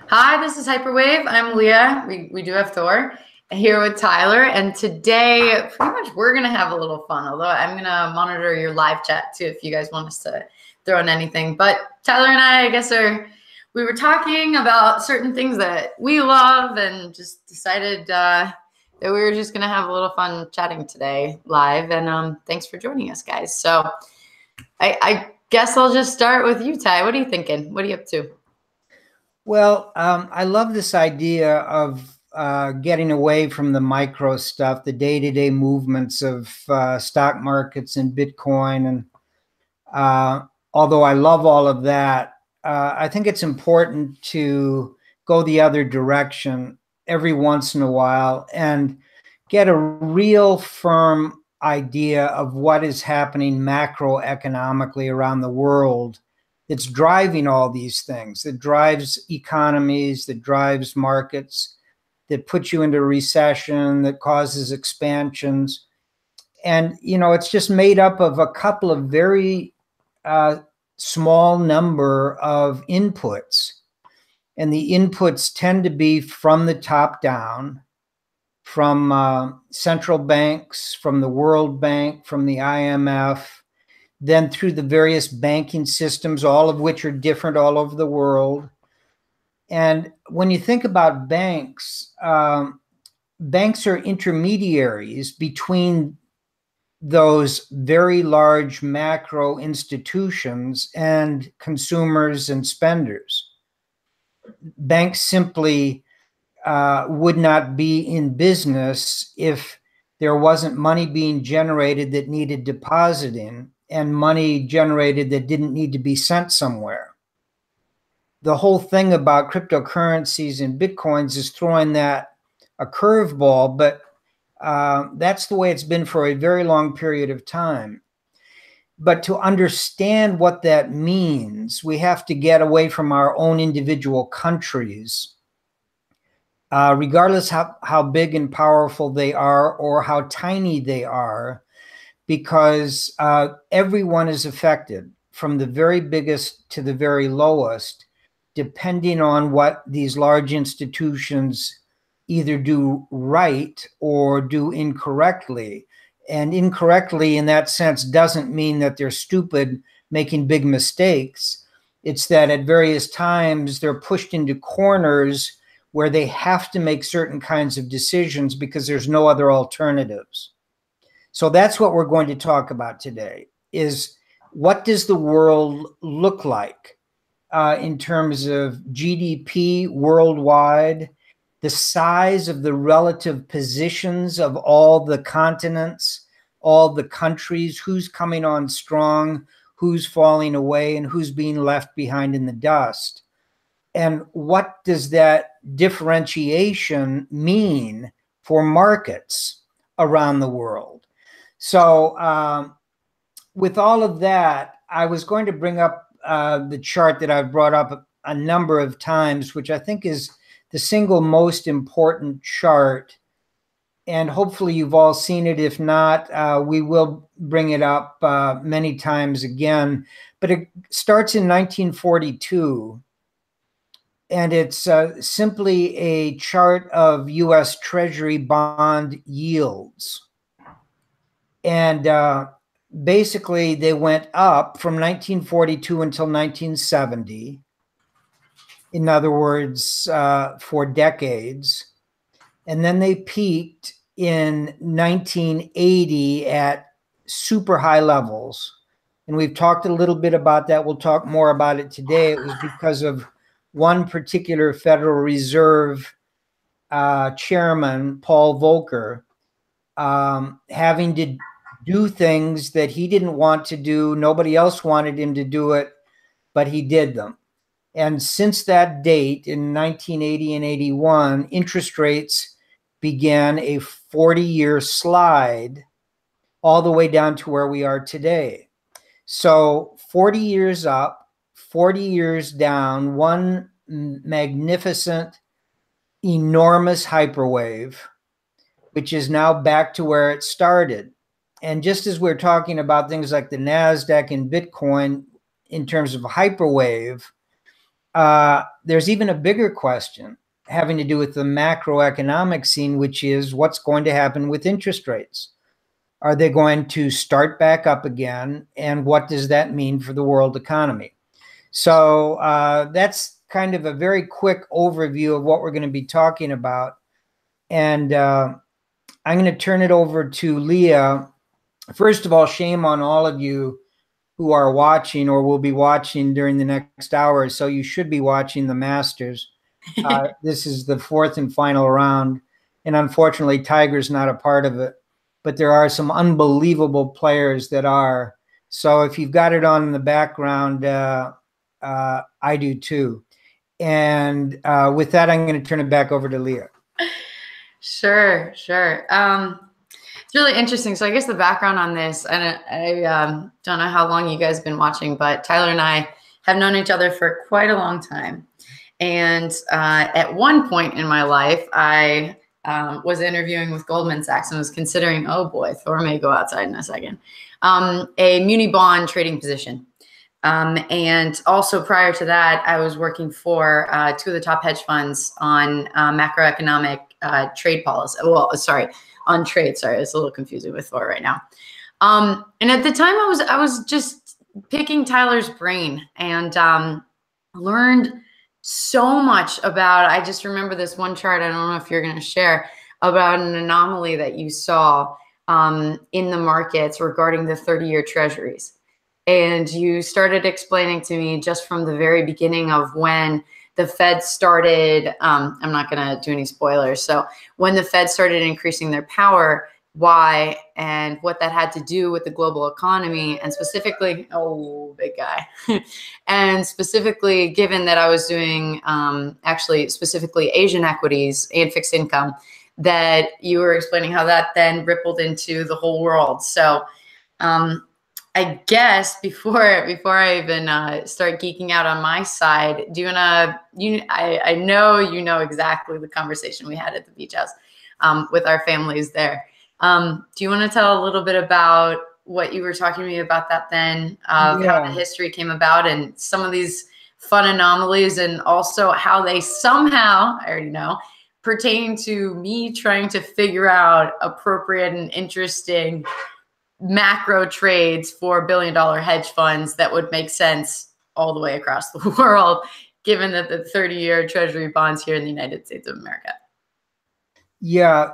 Hi, this is Hyperwave. I'm Leah. We do have Thor here with Tyler. And today, pretty much, we're going to have a little fun. Although I'm going to monitor your live chat too if you guys want us to throw in anything. But Tyler and I guess, we were talking about certain things that we love and just decided that we were just going to have a little fun chatting today live. And thanks for joining us, guys. So I guess I'll just start with you, Ty. What are you thinking? What are you up to? Well, I love this idea of getting away from the micro stuff, the day-to-day movements of stock markets and Bitcoin. And although I love all of that, I think it's important to go the other direction every once in a while and get a real firm idea of what is happening macroeconomically around the world that's driving all these things, that drives economies, that drives markets, that puts you into recession, that causes expansions. And, it's just made up of a couple of very small number of inputs. And the inputs tend to be from the top down, from central banks, from the World Bank, from the IMF, then through the various banking systems, all of which are different all over the world. And when you think about banks, banks are intermediaries between those very large macro institutions and consumers and spenders. Banks simply would not be in business if there wasn't money being generated that needed depositing and money generated that didn't need to be sent somewhere. The whole thing about cryptocurrencies and Bitcoins is throwing that a curveball, but that's the way it's been for a very long period of time. But to understand what that means, we have to get away from our own individual countries, regardless how big and powerful they are or how tiny they are, because everyone is affected from the very biggest to the very lowest, depending on what these large institutions either do right or do incorrectly. And incorrectly in that sense doesn't mean that they're stupid, making big mistakes. It's that at various times they're pushed into corners where they have to make certain kinds of decisions because there's no other alternatives. So that's what we're going to talk about today, is what does the world look like in terms of GDP worldwide, the size of the relative positions of all the continents, all the countries, who's coming on strong, who's falling away, and who's being left behind in the dust. And what does that differentiation mean for markets around the world? So with all of that, I was going to bring up the chart that I've brought up a number of times, which I think is the single most important chart. And hopefully you've all seen it. If not, we will bring it up many times again. But it starts in 1942. And it's simply a chart of U.S. Treasury bond yields. And basically, they went up from 1942 until 1970. In other words, for decades. And then they peaked in 1980 at super high levels. And we've talked a little bit about that. We'll talk more about it today. It was because of one particular Federal Reserve chairman, Paul Volcker, having to do things that he didn't want to do. Nobody else wanted him to do it, but he did them. And since that date in 1980 and 81, interest rates began a 40-year slide all the way down to where we are today. So 40 years up, 40 years down, one magnificent, enormous hyperwave, which is now back to where it started. And just as we're talking about things like the NASDAQ and Bitcoin in terms of hyperwave, there's even a bigger question having to do with the macroeconomic scene, which is what's going to happen with interest rates. Are they going to start back up again? And what does that mean for the world economy? So that's kind of a very quick overview of what we're going to be talking about. And I'm going to turn it over to Leah. First of all, shame on all of you who are watching or will be watching during the next hour. So you should be watching the Masters. This is the fourth and final round. And unfortunately, Tiger's not a part of it. But there are some unbelievable players that are. So if you've got it on in the background, I do too. And with that, I'm going to turn it back over to Leah. Sure. It's really interesting. So I guess the background on this, and I don't know how long you guys have been watching, but Tyler and I have known each other for quite a long time. And at one point in my life, I was interviewing with Goldman Sachs and was considering, oh boy, Thor may go outside in a second, a muni bond trading position. And also prior to that, I was working for two of the top hedge funds on macroeconomic trade policy. Well, sorry, on trade. Sorry, it's a little confusing with Thor right now. And at the time, I was just picking Tyler's brain and learned so much about. I just remember this one chart. I don't know if you're going to share about an anomaly that you saw in the markets regarding the 30-year treasuries. And you started explaining to me just from the very beginning of when the Fed started, I'm not going to do any spoilers. So when the Fed started increasing their power, why and what that had to do with the global economy, and specifically, oh, big guy, and specifically given that I was doing actually specifically Asian equities and fixed income, that you were explaining how that then rippled into the whole world. So I guess before I even start geeking out on my side, do you wanna? I know you know exactly the conversation we had at the beach house with our families there. Do you want to tell a little bit about what you were talking to me about that then, of how the history came about and some of these fun anomalies, and also how they somehow, I already know, pertain to me trying to figure out appropriate and interesting macro trades for billion-dollar hedge funds that would make sense all the way across the world, given that the 30-year treasury bonds here in the United States of America. Yeah.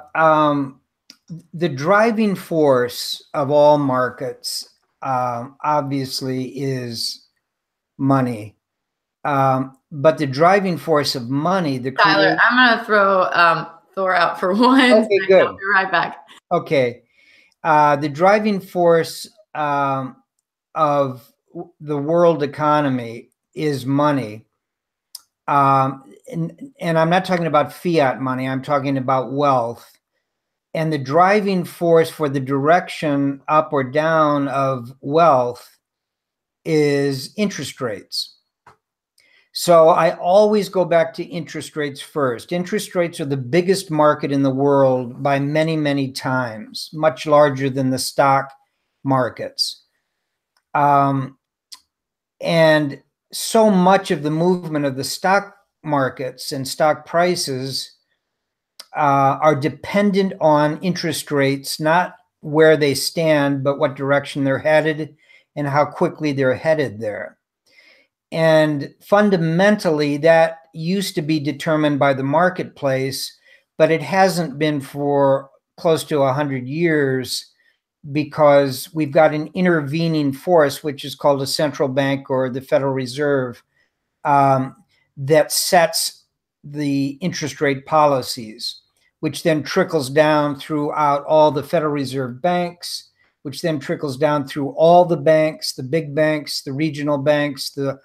The driving force of all markets, obviously, is money. But the driving force of money, Tyler, I'm going to throw Thor out for one. Okay, good. I'll be right back. Okay. The driving force of the world economy is money. And I'm not talking about fiat money. I'm talking about wealth. And the driving force for the direction up or down of wealth is interest rates. So I always go back to interest rates first. Interest rates are the biggest market in the world by many, many times, much larger than the stock markets. And so much of the movement of the stock markets and stock prices are dependent on interest rates, not where they stand, but what direction they're headed and how quickly they're headed there. And fundamentally, that used to be determined by the marketplace, but it hasn't been for close to 100 years, because we've got an intervening force, which is called a central bank or the Federal Reserve, that sets the interest rate policies, which then trickles down throughout all the Federal Reserve banks, which then trickles down through all the banks, the big banks, the regional banks, the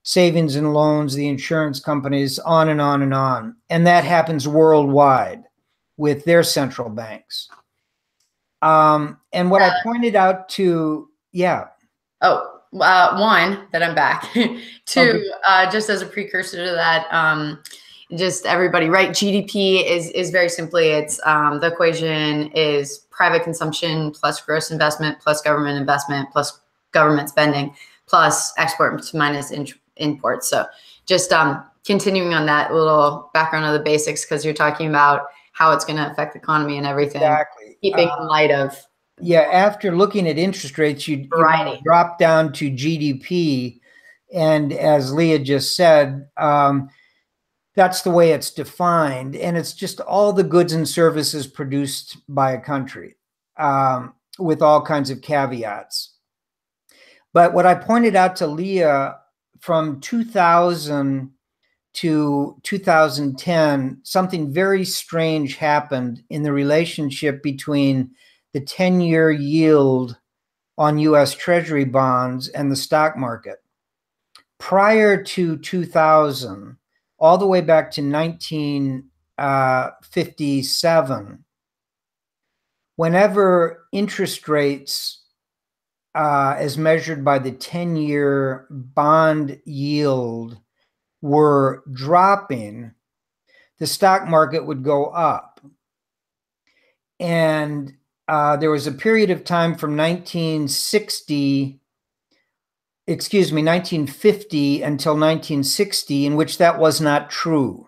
savings and loans, the insurance companies, on and on and on. And that happens worldwide with their central banks. And what I pointed out to, one, that I'm back. Two, just as a precursor to that, just everybody, right? GDP is very simply, it's the equation is private consumption plus gross investment plus government investment plus government spending plus exports minus imports. So just continuing on that little background of the basics, because you're talking about how it's going to affect the economy and everything. Exactly. Keeping in light of. Yeah, after looking at interest rates, you drop down to GDP. And as Leah just said, that's the way it's defined. And it's just all the goods and services produced by a country, with all kinds of caveats. But what I pointed out to Leah, from 2000 to 2010, something very strange happened in the relationship between the 10-year yield on US Treasury bonds and the stock market. Prior to 2000, all the way back to 1957, whenever interest rates, as measured by the 10-year bond yield, were dropping, the stock market would go up. And there was a period of time from 1950 until 1960 in which that was not true.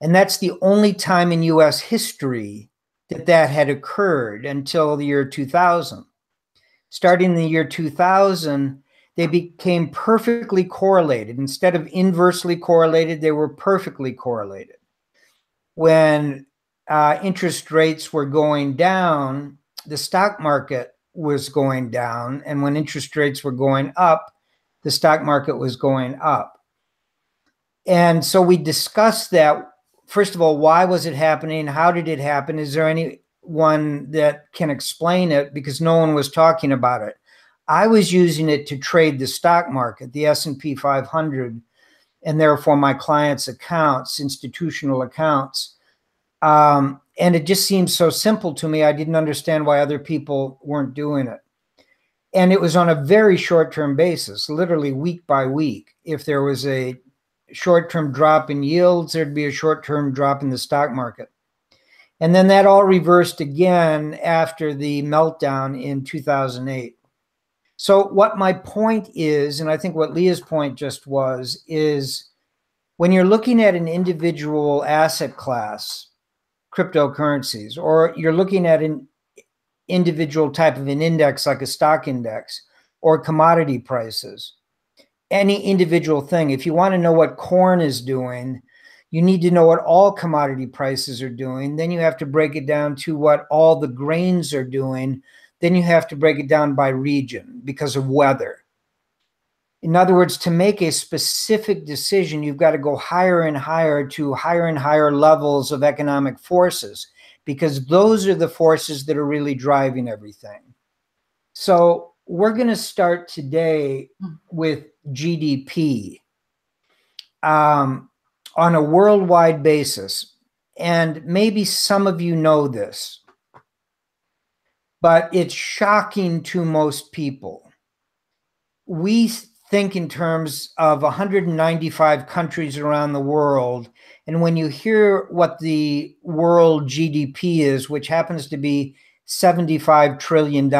And that's the only time in US history that had occurred until the year 2000. Starting in the year 2000, they became perfectly correlated. Instead of inversely correlated, they were perfectly correlated. When interest rates were going down, the stock market was going down. And when interest rates were going up, the stock market was going up. And so we discussed that. First of all, why was it happening? How did it happen? Is there anyone that can explain it? Because no one was talking about it. I was using it to trade the stock market, the S&P 500, and therefore my clients' accounts, institutional accounts. And it just seemed so simple to me. I didn't understand why other people weren't doing it. And it was on a very short-term basis, literally week by week. If there was a short-term drop in yields, there'd be a short-term drop in the stock market. And then that all reversed again after the meltdown in 2008. So what my point is, and I think what Leah's point just was, is when you're looking at an individual asset class, cryptocurrencies, or you're looking at an individual type of an index like a stock index or commodity prices, any individual thing, if you want to know what corn is doing, you need to know what all commodity prices are doing. Then you have to break it down to what all the grains are doing. Then you have to break it down by region because of weather. In other words, to make a specific decision, you've got to go higher and higher to higher and higher levels of economic forces, because those are the forces that are really driving everything. So we're going to start today with GDP on a worldwide basis. And maybe some of you know this, but it's shocking to most people. We think in terms of 195 countries around the world. And when you hear what the world GDP is, which happens to be $75 trillion,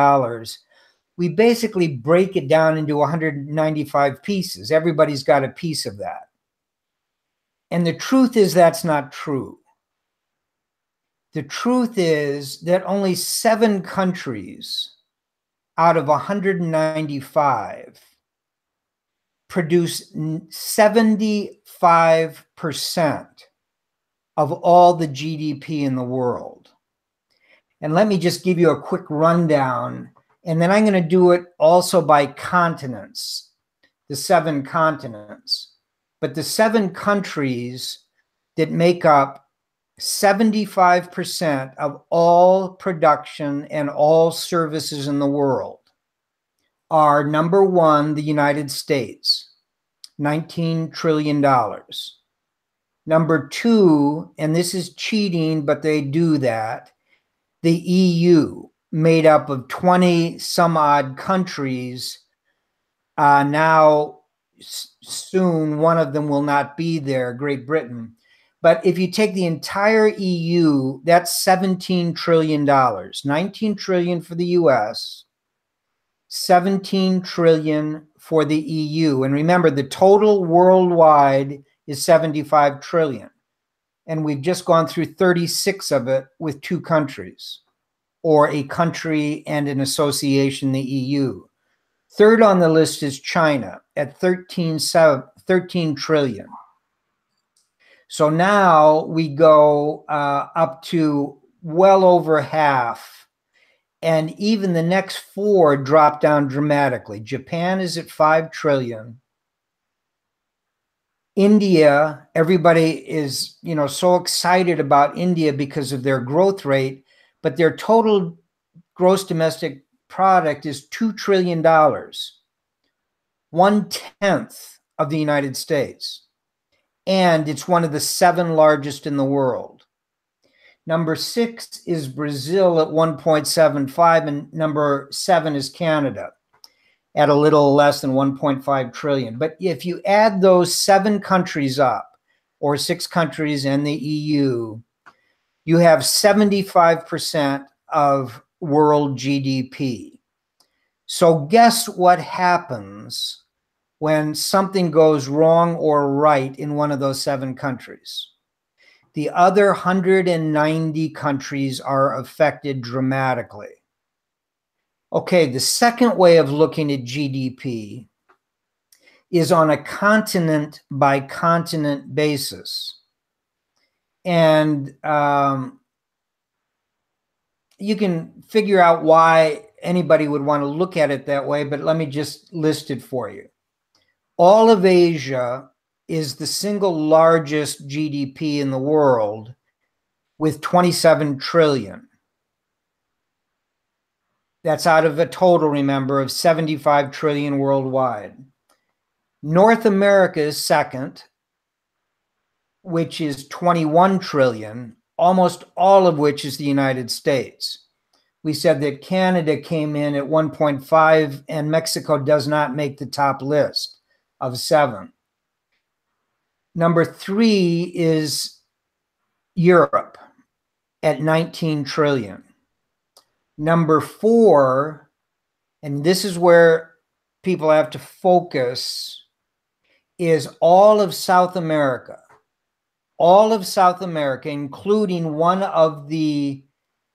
we basically break it down into 195 pieces. Everybody's got a piece of that. And the truth is that's not true. The truth is that only 7 countries out of 195 produce 75% of all the GDP in the world. And let me just give you a quick rundown, and then I'm going to do it also by continents, the 7 continents. But the 7 countries that make up 75% of all production and all services in the world are: number 1, the United States, $19 trillion. Number 2, and this is cheating, but they do that, the EU, made up of 20 some odd countries. Now, soon, one of them will not be there, Great Britain. But if you take the entire EU, that's $17 trillion, 19 trillion for the US, 17 trillion for the EU. And remember, the total worldwide is 75 trillion. And we've just gone through 36 of it with 2 countries, or a country and an association, the EU. Third on the list is China at 13 trillion. So now we go up to well over half. And even the next 4 drop down dramatically. Japan is at 5 trillion. India, everybody is, so excited about India because of their growth rate, but their total gross domestic product is $2 trillion, 1/10 of the United States. And it's one of the 7 largest in the world. Number 6 is Brazil at 1.75, and number 7 is Canada at a little less than 1.5 trillion. But if you add those 7 countries up, or 6 countries and the EU, you have 75% of world GDP. So guess what happens when something goes wrong or right in one of those 7 countries? The other 190 countries are affected dramatically. Okay, the second way of looking at GDP is on a continent by continent basis. And you can figure out why anybody would want to look at it that way, but let me just list it for you. All of Asia is the single largest GDP in the world with 27 trillion. That's out of a total, remember, of 75 trillion worldwide. North America is second, which is 21 trillion, almost all of which is the United States. We said that Canada came in at 1.5 and Mexico does not make the top list of 7. Number 3 is Europe at 19 trillion. Number 4, and this is where people have to focus, is all of South America. All of South America, including one of the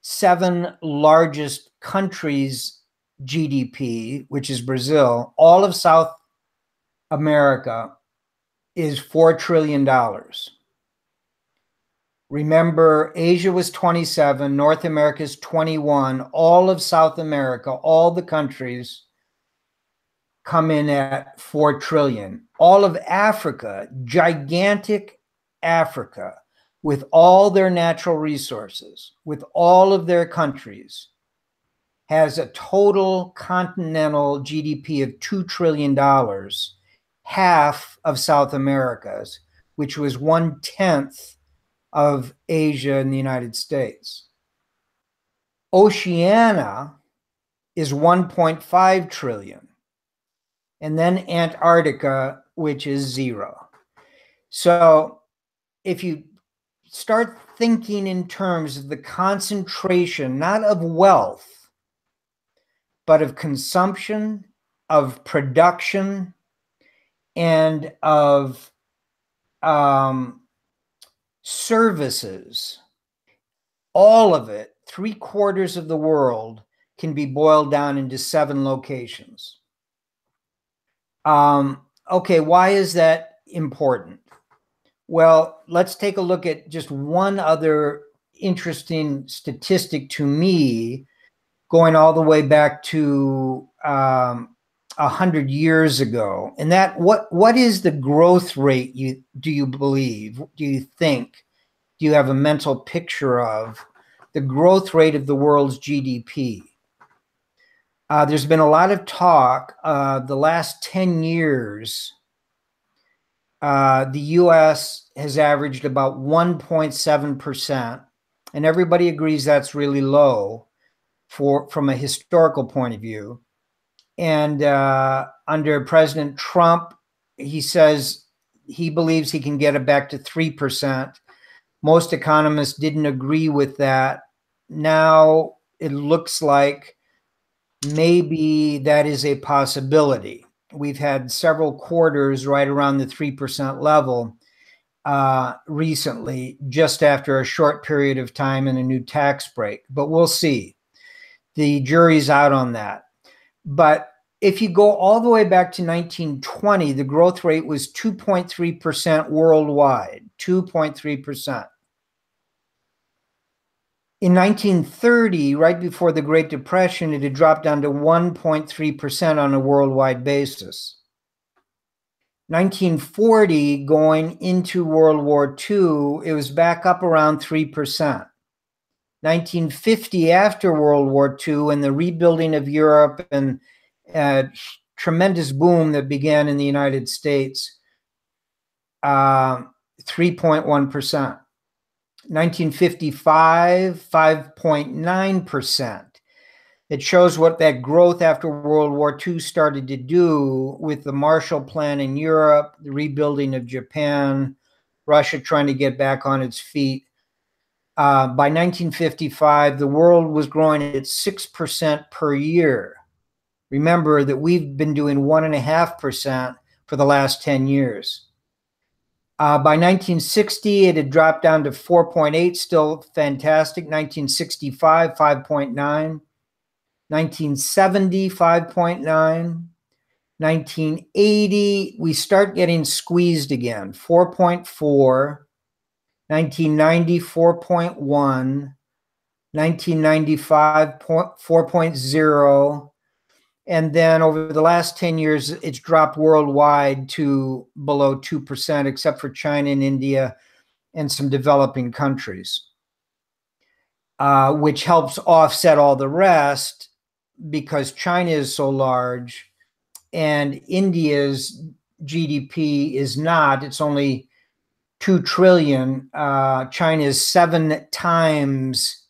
7 largest countries' GDP, which is Brazil, all of South America is $4 trillion. Remember, Asia was 27, North America is 21, all of South America, all the countries come in at 4 trillion. All of Africa, gigantic Africa, with all their natural resources, with all of their countries, has a total continental GDP of $2 trillion, half of South America's, which was 1/10 of Asia and the United States. Oceania is 1.5 trillion. And then Antarctica, which is 0. So if you start thinking in terms of the concentration, not of wealth, but of consumption, of production, and of services, all of it, 3/4 of the world, can be boiled down into 7 locations. Okay, why is that important? Well, let's take a look at just one other interesting statistic to me, going all the way back to 100 years ago. And that, what is the growth rate do you believe, do you think, do you have a mental picture of the growth rate of the world's GDP? There's been a lot of talk the last 10 years. The US has averaged about 1.7%, and everybody agrees that's really low from a historical point of view. And under President Trump, he says he believes he can get it back to 3%. Most economists didn't agree with that. Now it looks like maybe that is a possibility. we've had several quarters right around the 3% level recently, just after a short period of time and a new tax break. But we'll see. The jury's out on that. But if you go all the way back to 1920, the growth rate was 2.3% worldwide, 2.3%. In 1930, right before the Great Depression, it had dropped down to 1.3% on a worldwide basis. 1940, going into World War II, it was back up around 3%. 1950, after World War II and the rebuilding of Europe and tremendous boom that began in the United States, 3.1%. 1955, 5.9%. It shows what that growth after World War II started to do with the Marshall Plan in Europe, the rebuilding of Japan, Russia trying to get back on its feet. By 1955, the world was growing at 6% per year. Remember that we've been doing 1.5% for the last 10 years. By 1960, it had dropped down to 4.8, still fantastic. 1965, 5.9. 1970, 5.9. 1980, we start getting squeezed again, 4.4. 1990, 4.1. 1995, 4.0. And then over the last 10 years, it's dropped worldwide to below 2%, except for China and India and some developing countries, which helps offset all the rest because China is so large and India's GDP is not. It's only 2 trillion. China is 7 times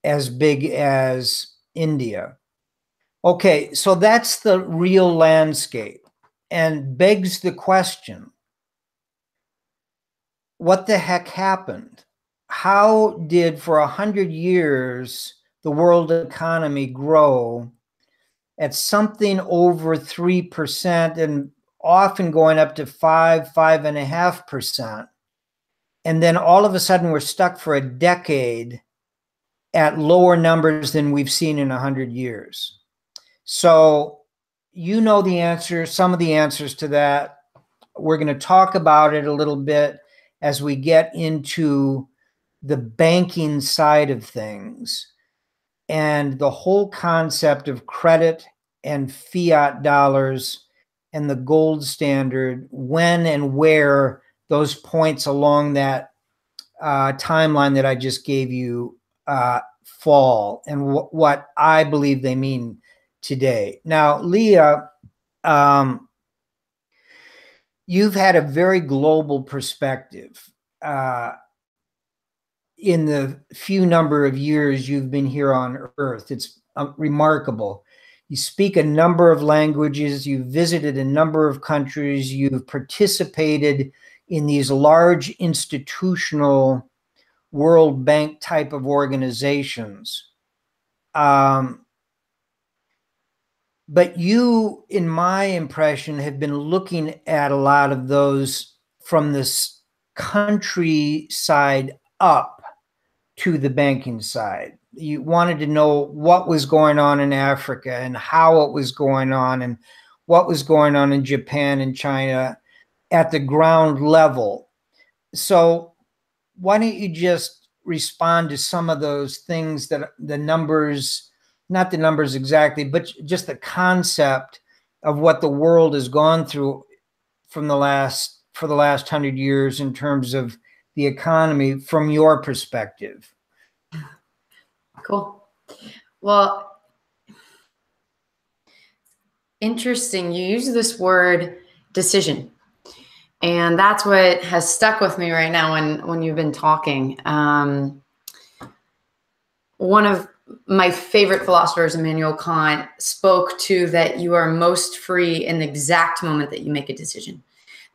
as big as India. Okay, so that's the real landscape and begs the question, what the heck happened? How did for 100 years the world economy grow at something over 3% and often going up to 5.5%? And then all of a sudden we're stuck for a decade at lower numbers than we've seen in 100 years. So you know the answer, some of the answers to that. We're going to talk about it a little bit as we get into the banking side of things and the whole concept of credit and fiat dollars and the gold standard, when and where those points along that timeline that I just gave you fall, and what I believe they mean today. Now, Leah, you've had a very global perspective in the few number of years you've been here on Earth. It's remarkable. You speak a number of languages, you've visited a number of countries, you've participated in these large institutional World Bank type of organizations. But you, in my impression, have been looking at a lot of those from this country side up to the banking side. You wanted to know what was going on in Africa and how it was going on and what was going on in Japan and China at the ground level. So why don't you just respond to some of those things, that the numbers, not the numbers exactly, but just the concept of what the world has gone through for the last 100 years in terms of the economy from your perspective. Cool. Well, interesting. You use this word decision. And that's what has stuck with me right now when you've been talking. One of my favorite philosophers, Immanuel Kant, spoke to that you are most free in the exact moment that you make a decision.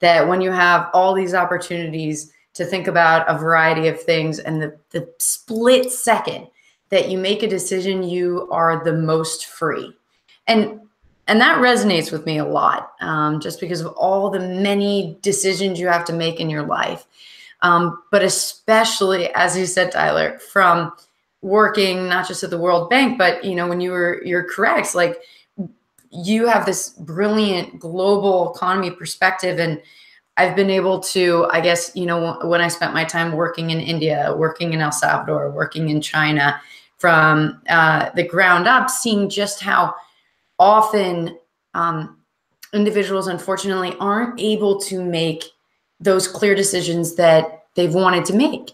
That when you have all these opportunities to think about a variety of things and the split second that you make a decision, you are the most free. And And that resonates with me a lot, just because of all the many decisions you have to make in your life. But especially, as you said, Tyler, from working not just at the World Bank, but, you know, when you're correct, like you have this brilliant global economy perspective. And I've been able to, I guess, you know, when I spent my time working in India, working in El Salvador, working in China, from the ground up, seeing just how often individuals, unfortunately, aren't able to make those clear decisions that they've wanted to make.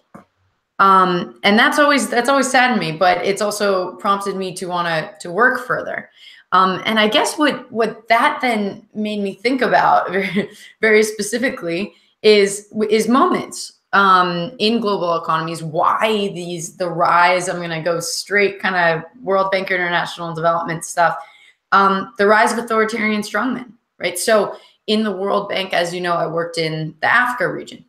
And that's always saddened me, but it's also prompted me to want to work further. And I guess what that then made me think about very, very specifically is moments in global economies. Why the rise? I'm going to go straight kind of World Bank International Development stuff. The rise of authoritarian strongmen, right? So in the World Bank, as you know, I worked in the Africa region,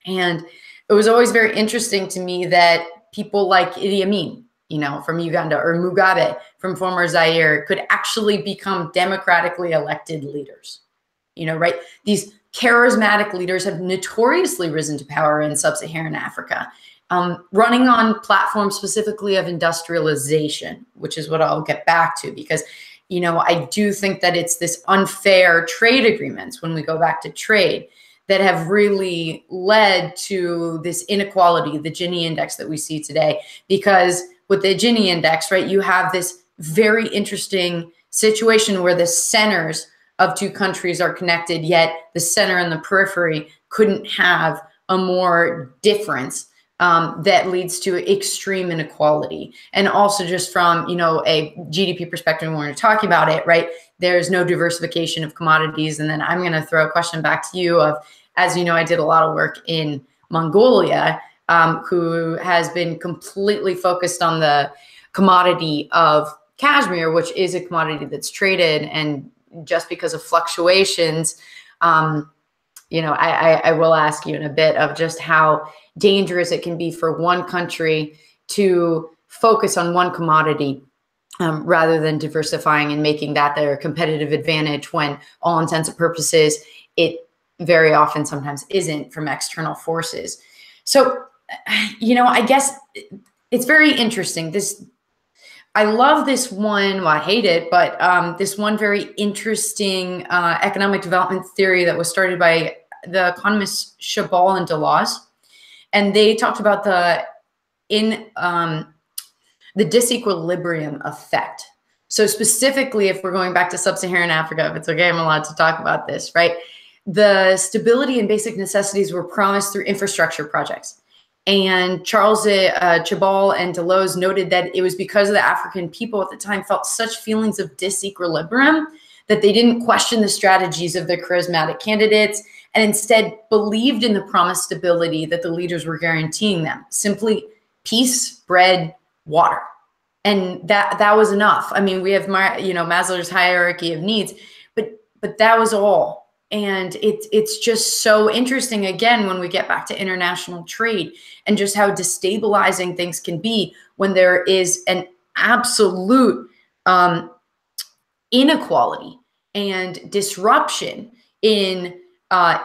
and it was always very interesting to me that people like Idi Amin, you know, from Uganda, or Mugabe from former Zaire, could actually become democratically elected leaders. You know, right? These charismatic leaders have notoriously risen to power in sub-Saharan Africa, running on platforms specifically of industrialization, which is what I'll get back to, because, you know, I do think that it's this unfair trade agreements, when we go back to trade, that have really led to this inequality, the Gini index that we see today. Because with the Gini index, right, you have this very interesting situation where the centers of two countries are connected, yet the center and the periphery couldn't have a more difference that leads to extreme inequality. And also, just from, you know, a GDP perspective, when we're talking about it, right, there's no diversification of commodities. And then I'm going to throw a question back to you of, as you know, I did a lot of work in Mongolia, who has been completely focused on the commodity of cashmere, which is a commodity that's traded. And just because of fluctuations, you know, I will ask you in a bit of just how dangerous it can be for one country to focus on one commodity, rather than diversifying and making that their competitive advantage, when all intents and purposes, it very often sometimes isn't, from external forces. So, you know, I guess it's very interesting. I love this one, well, I hate it, but this one very interesting economic development theory that was started by the economists Chabal and Deleuze. And they talked about the disequilibrium effect. So specifically, if we're going back to sub-Saharan Africa, if it's okay, I'm allowed to talk about this, right? The stability and basic necessities were promised through infrastructure projects. And Charles Chabal and Deleuze noted that it was because of the African people at the time felt such feelings of disequilibrium that they didn't question the strategies of their charismatic candidates, and instead believed in the promised stability that the leaders were guaranteeing them. Simply peace, bread, water. And that was enough. I mean, we have, you know, Maslow's hierarchy of needs, but that was all. And it's just so interesting, again, when we get back to international trade, and just how destabilizing things can be when there is an absolute inequality and disruption in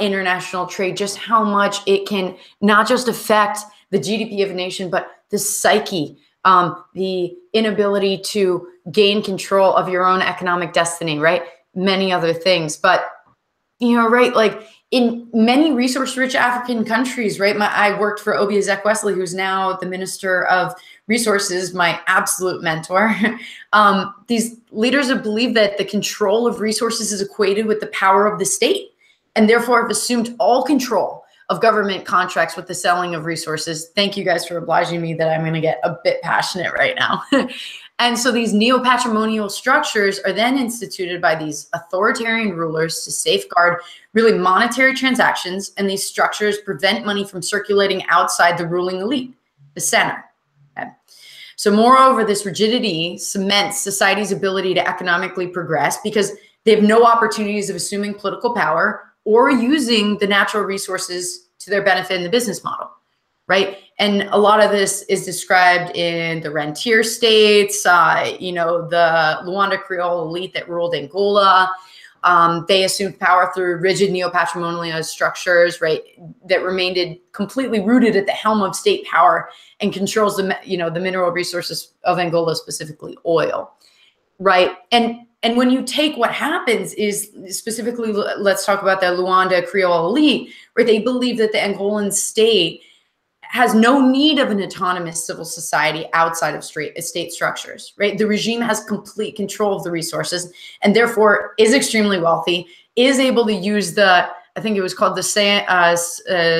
international trade, just how much it can not just affect the GDP of a nation, but the psyche, the inability to gain control of your own economic destiny, right? Many other things. But, you know, right, like in many resource-rich African countries, right? I worked for Obiezek Wesley, who's now the Minister of Resources, my absolute mentor. These leaders have believed that the control of resources is equated with the power of the state, and therefore have assumed all control of government contracts with the selling of resources. Thank you guys for obliging me that I'm going to get a bit passionate right now. And so these neo-patrimonial structures are then instituted by these authoritarian rulers to safeguard really monetary transactions, and these structures prevent money from circulating outside the ruling elite, the center. Okay. So moreover, this rigidity cements society's ability to economically progress, because they have no opportunities of assuming political power or using the natural resources to their benefit in the business model. right? And a lot of this is described in the rentier states, you know, the Luanda Creole elite that ruled Angola. They assumed power through rigid neo-patrimonial structures, right, that remained completely rooted at the helm of state power and controls the, you know, the mineral resources of Angola, specifically oil, right? And when you take what happens is specifically, let's talk about the Luanda Creole elite, right? They believe that the Angolan state has no need of an autonomous civil society outside of state structures, right? The regime has complete control of the resources and therefore is extremely wealthy, is able to use the, I think it was called the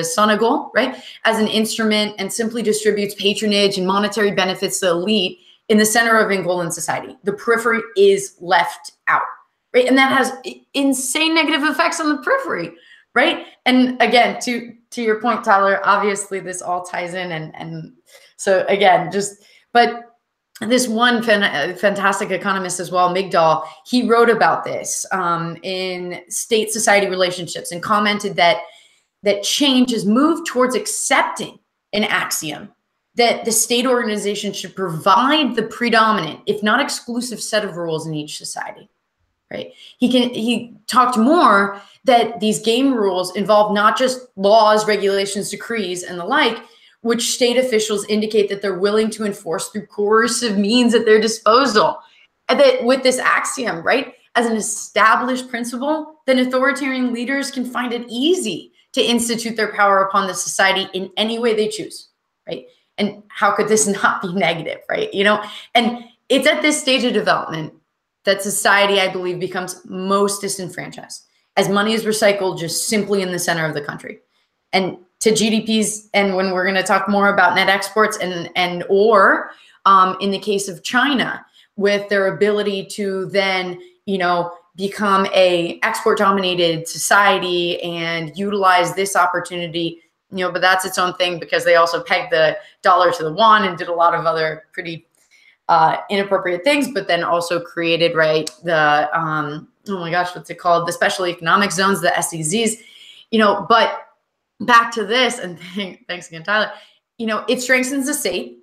Senegal, right, as an instrument, and simply distributes patronage and monetary benefits to the elite in the center of Angolan society. The periphery is left out, right? And that has insane negative effects on the periphery, right? And again, to your point, Tyler, obviously this all ties in. And so again, but this one fantastic economist as well, Migdal, he wrote about this in state-society relationships and commented that change has moved towards accepting an axiom that the state organization should provide the predominant, if not exclusive, set of rules in each society, right? He talked more that these game rules involve not just laws, regulations, decrees, and the like, which state officials indicate that they're willing to enforce through coercive means at their disposal. And that with this axiom, right, as an established principle, then authoritarian leaders can find it easy to institute their power upon the society in any way they choose, right? And how could this not be negative, right? You know, and it's at this stage of development that society, I believe, becomes most disenfranchised as money is recycled just simply in the center of the country. And to GDPs, and when we're going to talk more about net exports or in the case of China, with their ability to then, you know, become a export dominated society and utilize this opportunity, you know, but that's its own thing because they also pegged the dollar to the yuan and did a lot of other pretty inappropriate things, but then also created, right, the, oh my gosh, what's it called? The special economic zones, the SEZs, you know, but back to this, and thanks again, Tyler, you know, it strengthens the state,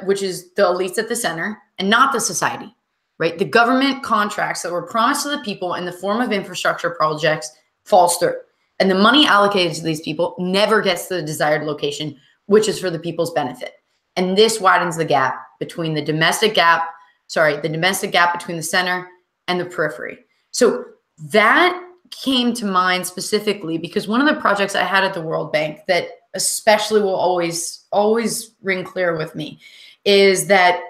which is the elites at the center and not the society, right? The government contracts that were promised to the people in the form of infrastructure projects falls through. And the money allocated to these people never gets to the desired location, which is for the people's benefit. And this widens the gap between the domestic gap between the center and the periphery. So that came to mind specifically because one of the projects I had at the World Bank that especially will always ring clear with me is that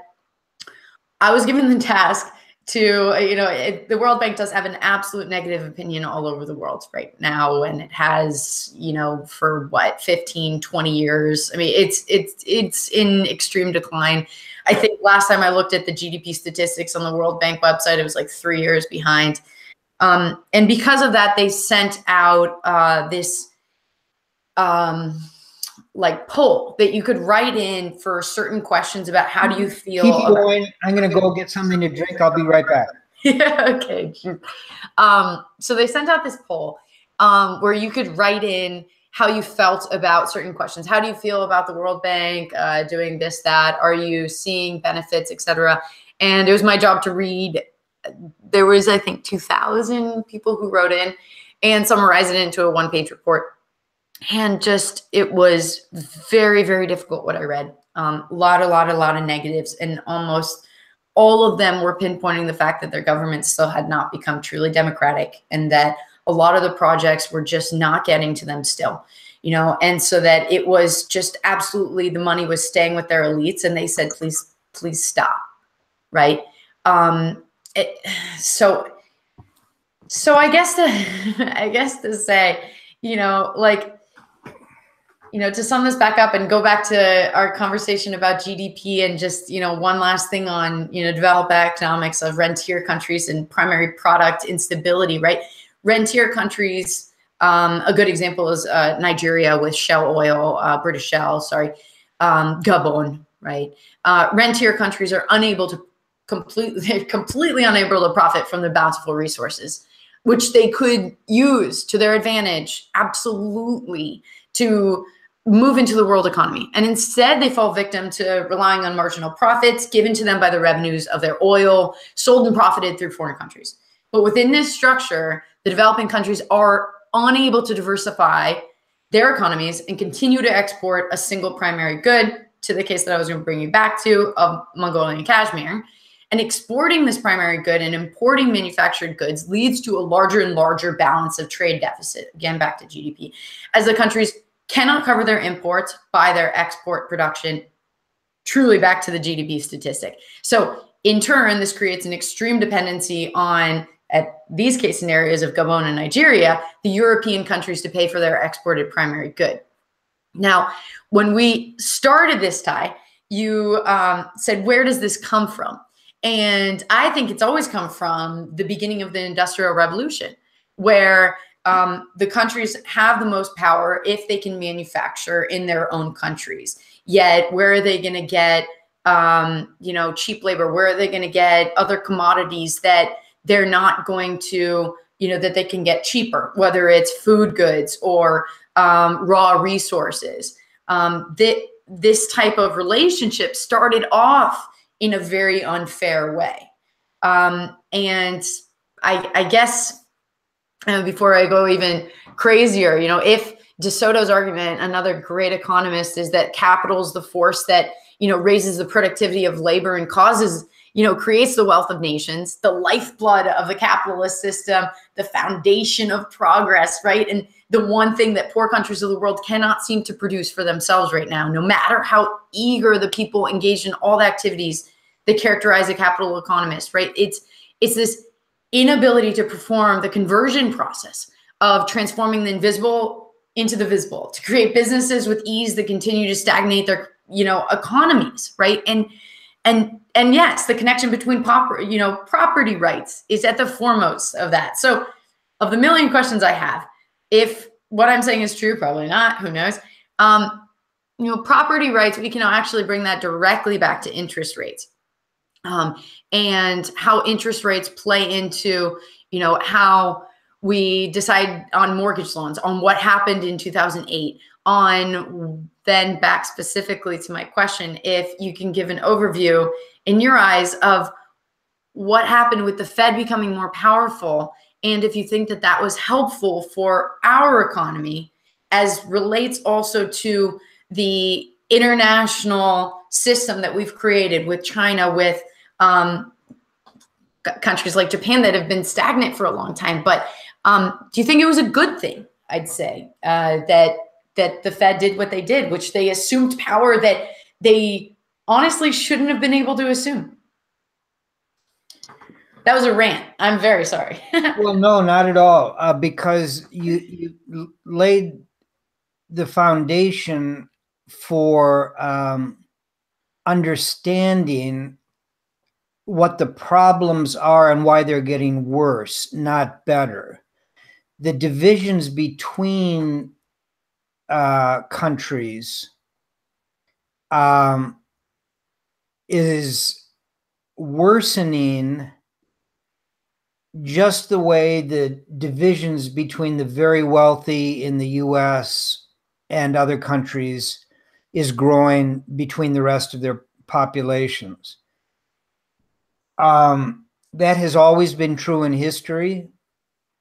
I was given the task to, you know, the World Bank does have an absolute negative opinion all over the world right now. And it has, you know, for what, 15, 20 years. I mean, it's in extreme decline. I think last time I looked at the GDP statistics on the World Bank website, it was like 3 years behind. And because of that, they sent out this like poll that you could write in for certain questions about how do you feel. Keep going. I'm going to go get something to drink. I'll be right back. Yeah, okay. So they sent out this poll where you could write in how you felt about certain questions. How do you feel about the World Bank doing this, that? Are you seeing benefits, etc.? And it was my job to read. There was, I think, 2,000 people who wrote in and summarize it into a one-page report. And just, it was very, very difficult what I read. A lot of negatives, and almost all of them were pinpointing the fact that their government still had not become truly democratic, and that a lot of the projects were just not getting to them still, you know, and so that it was just absolutely, the money was staying with their elites, and they said, please stop, right? So I guess to say, you know, like, you know, to sum this back up and go back to our conversation about GDP and just, you know, one last thing on, you know, developed economics of rentier countries and primary product instability, right? Rentier countries, a good example is Nigeria with Shell oil, British Shell, Gabon, right? Rentier countries are completely unable to profit from the bountiful resources, which they could use to their advantage, absolutely, to move into the world economy. And instead, they fall victim to relying on marginal profits given to them by the revenues of their oil sold and profited through foreign countries. But within this structure, the developing countries are unable to diversify their economies and continue to export a single primary good, to the case that I was going to bring you back to, of Mongolian cashmere. And exporting this primary good and importing manufactured goods leads to a larger and larger balance of trade deficit, again, back to GDP, as the countries cannot cover their imports by their export production, truly back to the GDP statistic. So in turn, this creates an extreme dependency on, at these case scenarios of Gabon and Nigeria, the European countries to pay for their exported primary good. Now, when we started this, Ty, you said, where does this come from? And I think it's always come from the beginning of the Industrial Revolution, where the countries have the most power if they can manufacture in their own countries. Yet, where are they going to get, cheap labor? Where are they going to get other commodities that they're not going to, that they can get cheaper, whether it's food goods or raw resources? This type of relationship started off in a very unfair way. And I guess, before I go even crazier, if De Soto's argument, another great economist, is that capital is the force that, raises the productivity of labor and causes, creates the wealth of nations, the lifeblood of the capitalist system, the foundation of progress, right? And the one thing that poor countries of the world cannot seem to produce for themselves right now, no matter how eager the people engaged in all the activities that characterize a capital economist, right? It's this inability to perform the conversion process of transforming the invisible into the visible, to create businesses with ease that continue to stagnate their, economies, right? And yes, the connection between property rights is at the foremost of that. So of the million questions I have, if what I'm saying is true, probably not, who knows? Property rights, we can actually bring that directly back to interest rates. And how interest rates play into, how we decide on mortgage loans, on what happened in 2008, on then back specifically to my question, if you can give an overview in your eyes of what happened with the Fed becoming more powerful, and if you think that that was helpful for our economy as relates also to the international system that we've created with China, with countries like Japan that have been stagnant for a long time. But do you think it was a good thing, I'd say, that the Fed did what they did, which they assumed power that they honestly shouldn't have been able to assume? That was a rant. I'm very sorry. Well, no, not at all, because you laid the foundation for understanding what the problems are and why they're getting worse, not better. The divisions between countries is worsening just the way the divisions between the very wealthy in the US and other countries is growing between the rest of their populations. That has always been true in history,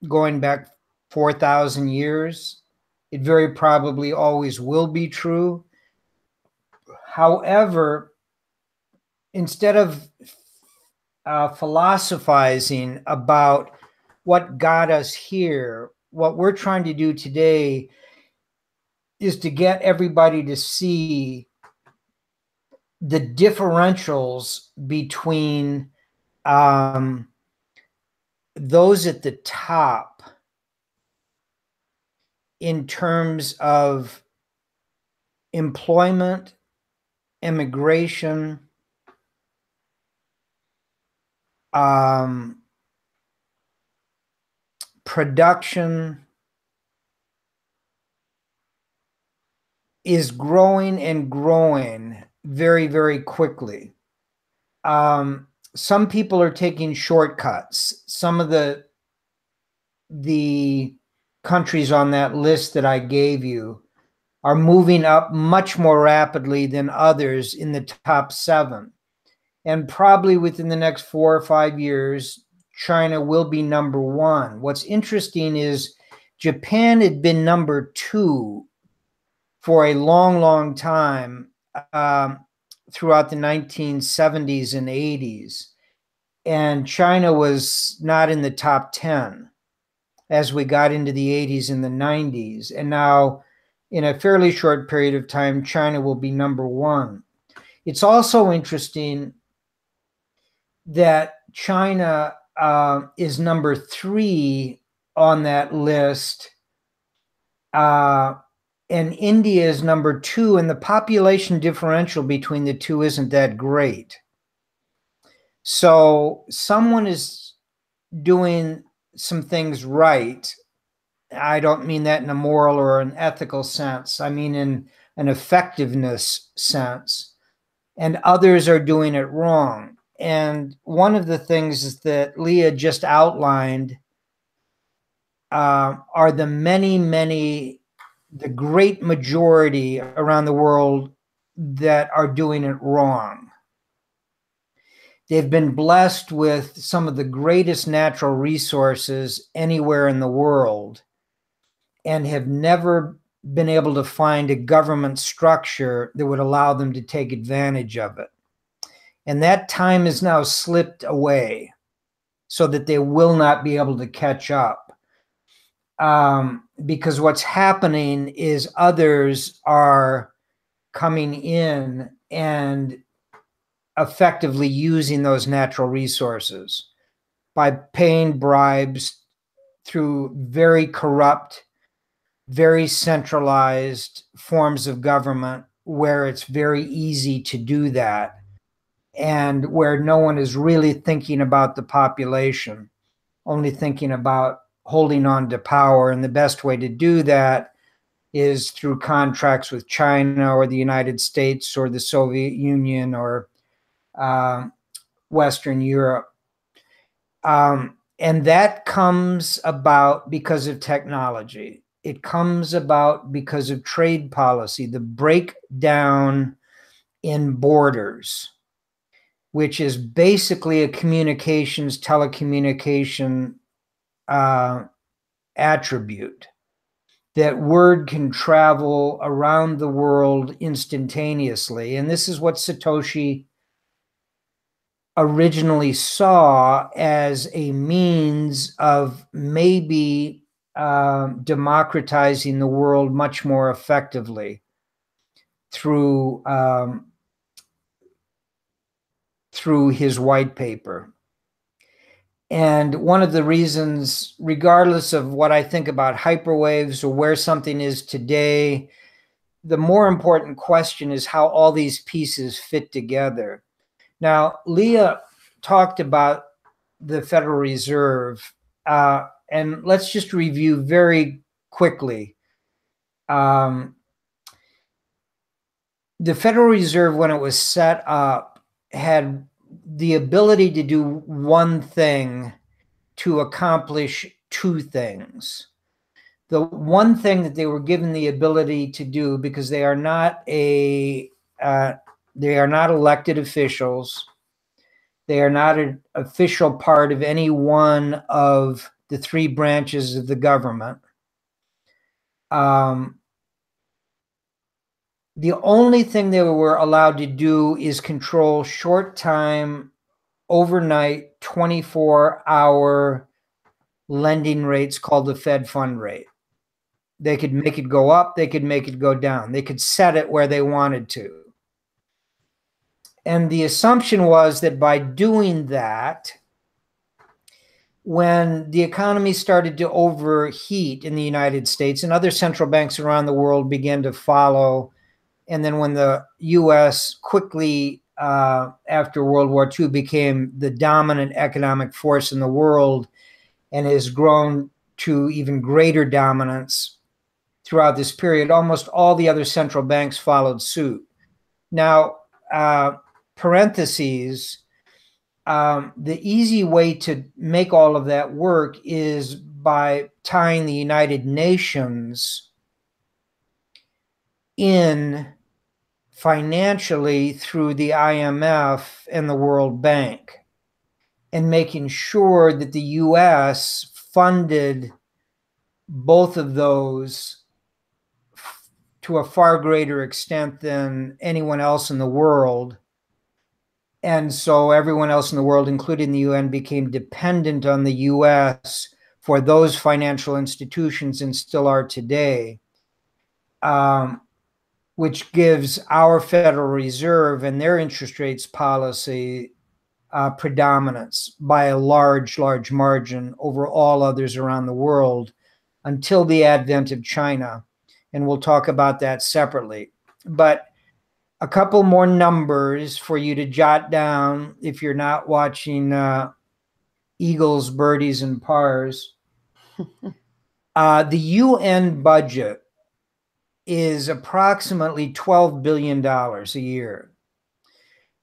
going back 4,000 years. It very probably always will be true. However, instead of philosophizing about what got us here, what we're trying to do today is to get everybody to see the differentials between those at the top in terms of employment, immigration, production is growing and growing very, very quickly. Some people are taking shortcuts. Some of the countries on that list that I gave you are moving up much more rapidly than others in the top 7. And probably within the next 4 or 5 years, China will be number 1. What's interesting is Japan had been number 2 for a long, long time throughout the 1970s and 80s. And China was not in the top 10 as we got into the 80s and the 90s. And now, in a fairly short period of time, China will be number 1. It's also interesting that China is number 3 on that list, and India is number 2, and the population differential between the two isn't that great. So someone is doing some things right. I don't mean that in a moral or an ethical sense. I mean in an effectiveness sense. And others are doing it wrong. And one of the things that Leah just outlined are the the great majority around the world that are doing it wrong. They've been blessed with some of the greatest natural resources anywhere in the world and have never been able to find a government structure that would allow them to take advantage of it. And that time has now slipped away so that they will not be able to catch up. Because what's happening is others are coming in and effectively using those natural resources by paying bribes through very corrupt, very centralized forms of government where it's very easy to do that and where no one is really thinking about the population, only thinking about holding on to power. And the best way to do that is through contracts with China or the United States or the Soviet Union or Western Europe. And that comes about because of technology. It comes about because of trade policy, the breakdown in borders, which is basically a telecommunication attribute, that word can travel around the world instantaneously. And this is what Satoshi originally saw as a means of maybe democratizing the world much more effectively through his white paper. And one of the reasons, regardless of what I think about hyperwaves or where something is today, the more important question is how all these pieces fit together. Now, Leah talked about the Federal Reserve, and let's just review very quickly. The Federal Reserve, when it was set up, had the ability to do one thing to accomplish two things. The one thing that they were given the ability to do, because they are not elected officials, they are not an official part of any one of the three branches of the government. The only thing they were allowed to do is control short time, overnight, 24-hour lending rates called the Fed fund rate. They could make it go up, they could make it go down. They could set it where they wanted to. And the assumption was that by doing that, when the economy started to overheat in the United States and other central banks around the world began to follow, and then when the US quickly after World War II became the dominant economic force in the world and has grown to even greater dominance throughout this period, almost all the other central banks followed suit. Now, parentheses, the easy way to make all of that work is by tying the United Nations in financially through the IMF and the World Bank, and making sure that the US funded both of those to a far greater extent than anyone else in the world. And so everyone else in the world, including the UN, became dependent on the US for those financial institutions, and still are today, which gives our Federal Reserve and their interest rates policy predominance by a large, large margin over all others around the world until the advent of China. And we'll talk about that separately. But a couple more numbers for you to jot down if you're not watching Eagles, Birdies, and Pars. The UN budget is approximately $12 billion a year.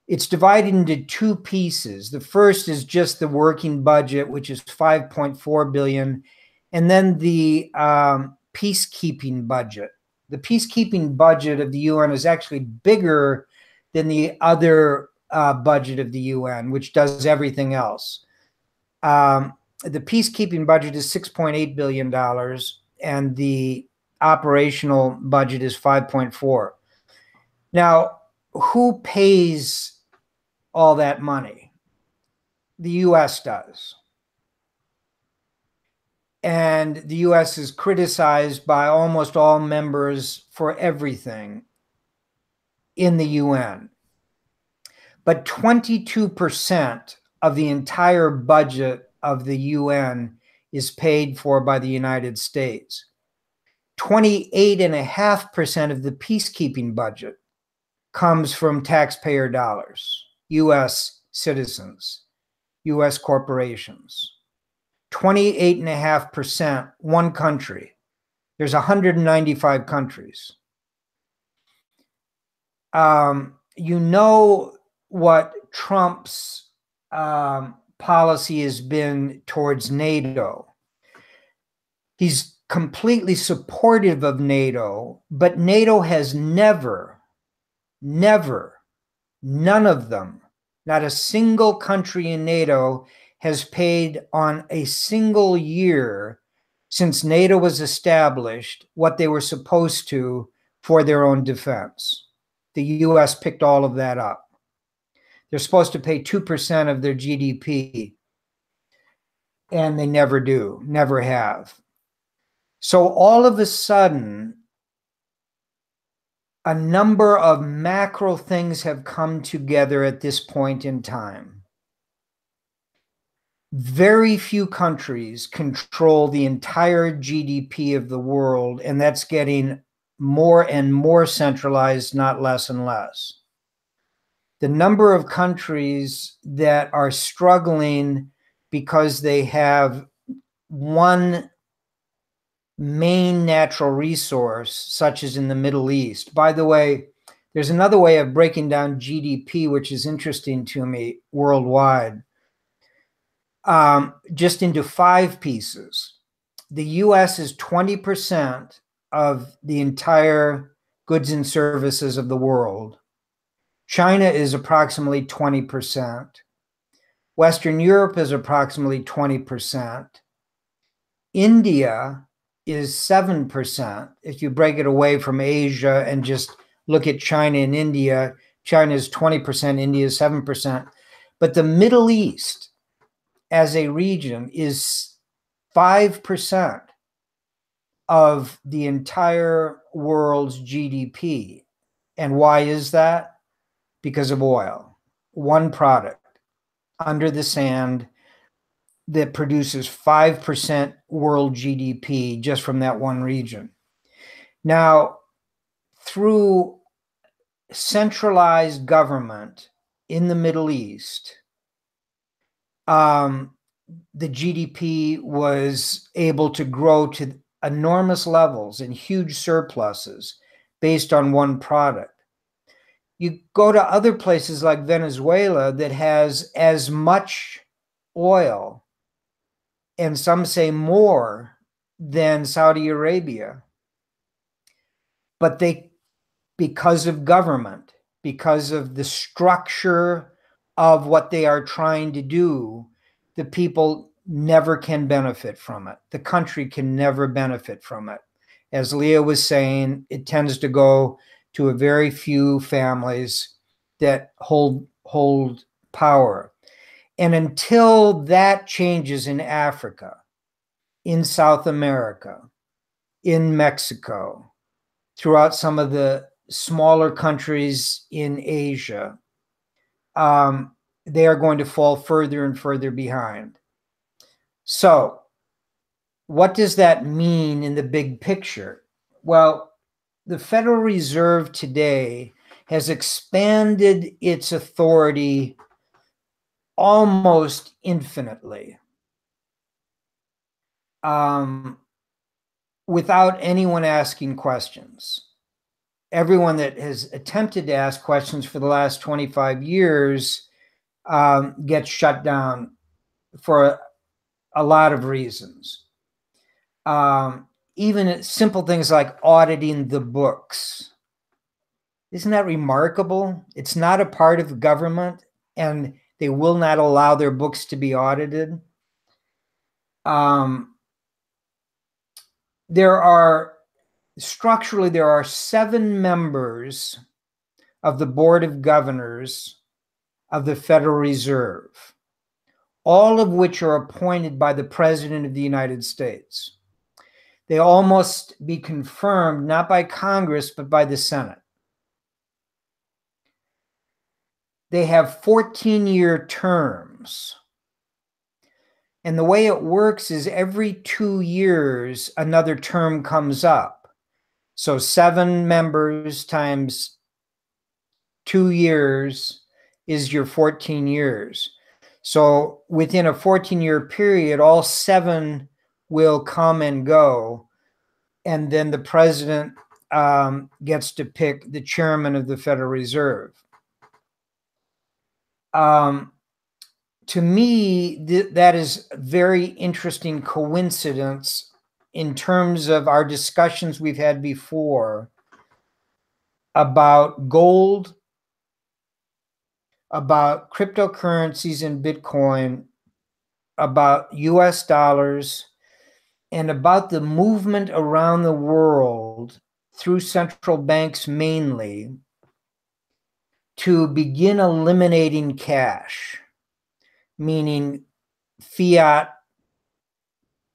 It's divided into two pieces. The first is just the working budget, which is $5.4 billion, and then the peacekeeping budget. The peacekeeping budget of the UN is actually bigger than the other budget of the UN, which does everything else. The peacekeeping budget is $6.8 billion, and the operational budget is 5.4. Now, who pays all that money? The US does. And the US is criticized by almost all members for everything in the UN. But 22% of the entire budget of the UN is paid for by the United States. 28.5% of the peacekeeping budget comes from taxpayer dollars, US citizens, US corporations. 28.5%, one country. There's 195 countries. You know what Trump's policy has been towards NATO. He's completely supportive of NATO, but NATO has never, none of them, not a single country in NATO has paid on a single year since NATO was established what they were supposed to for their own defense. The US picked all of that up. They're supposed to pay 2% of their GDP, and they never do, never have. So all of a sudden, a number of macro things have come together at this point in time. Very few countries control the entire GDP of the world, and that's getting more and more centralized, not less and less. The number of countries that are struggling because they have one main natural resource, such as in the Middle East. By the way, there's another way of breaking down GDP, which is interesting to me worldwide, just into 5 pieces. The US is 20% of the entire goods and services of the world. China is approximately 20%. Western Europe is approximately 20%. India is 7%. If you break it away from Asia and just look at China and India, China is 20%, India is 7%. But the Middle East as a region is 5% of the entire world's GDP. And why is that? Because of oil. One product under the sand that produces 5% world GDP just from that one region. Now, through centralized government in the Middle East, the GDP was able to grow to enormous levels and huge surpluses based on one product. You go to other places like Venezuela that has as much oil, and some say more, than Saudi Arabia, but they because of government, because of the structure of what they are trying to do, the people never can benefit from it. The country can never benefit from it. As Leah was saying, it tends to go to a very few families that hold power. And until that changes in Africa, in South America, in Mexico, throughout some of the smaller countries in Asia, they are going to fall further and further behind. So, what does that mean in the big picture? Well, the Federal Reserve today has expanded its authority almost infinitely, without anyone asking questions. Everyone that has attempted to ask questions for the last 25 years gets shut down for a lot of reasons. Even simple things like auditing the books. Isn't that remarkable? It's not a part of government, and they will not allow their books to be audited. Structurally, there are 7 members of the Board of Governors of the Federal Reserve, all of which are appointed by the President of the United States. They all must be confirmed not by Congress, but by the Senate. They have 14-year terms. And the way it works is every 2 years, another term comes up. So 7 members times 2 years is your 14 years. So within a 14-year period, all 7 will come and go. And then the president gets to pick the chairman of the Federal Reserve. To me, that is a very interesting coincidence in terms of our discussions we've had before about gold, about cryptocurrencies and Bitcoin, about US dollars, and about the movement around the world through central banks mainly to begin eliminating cash, meaning fiat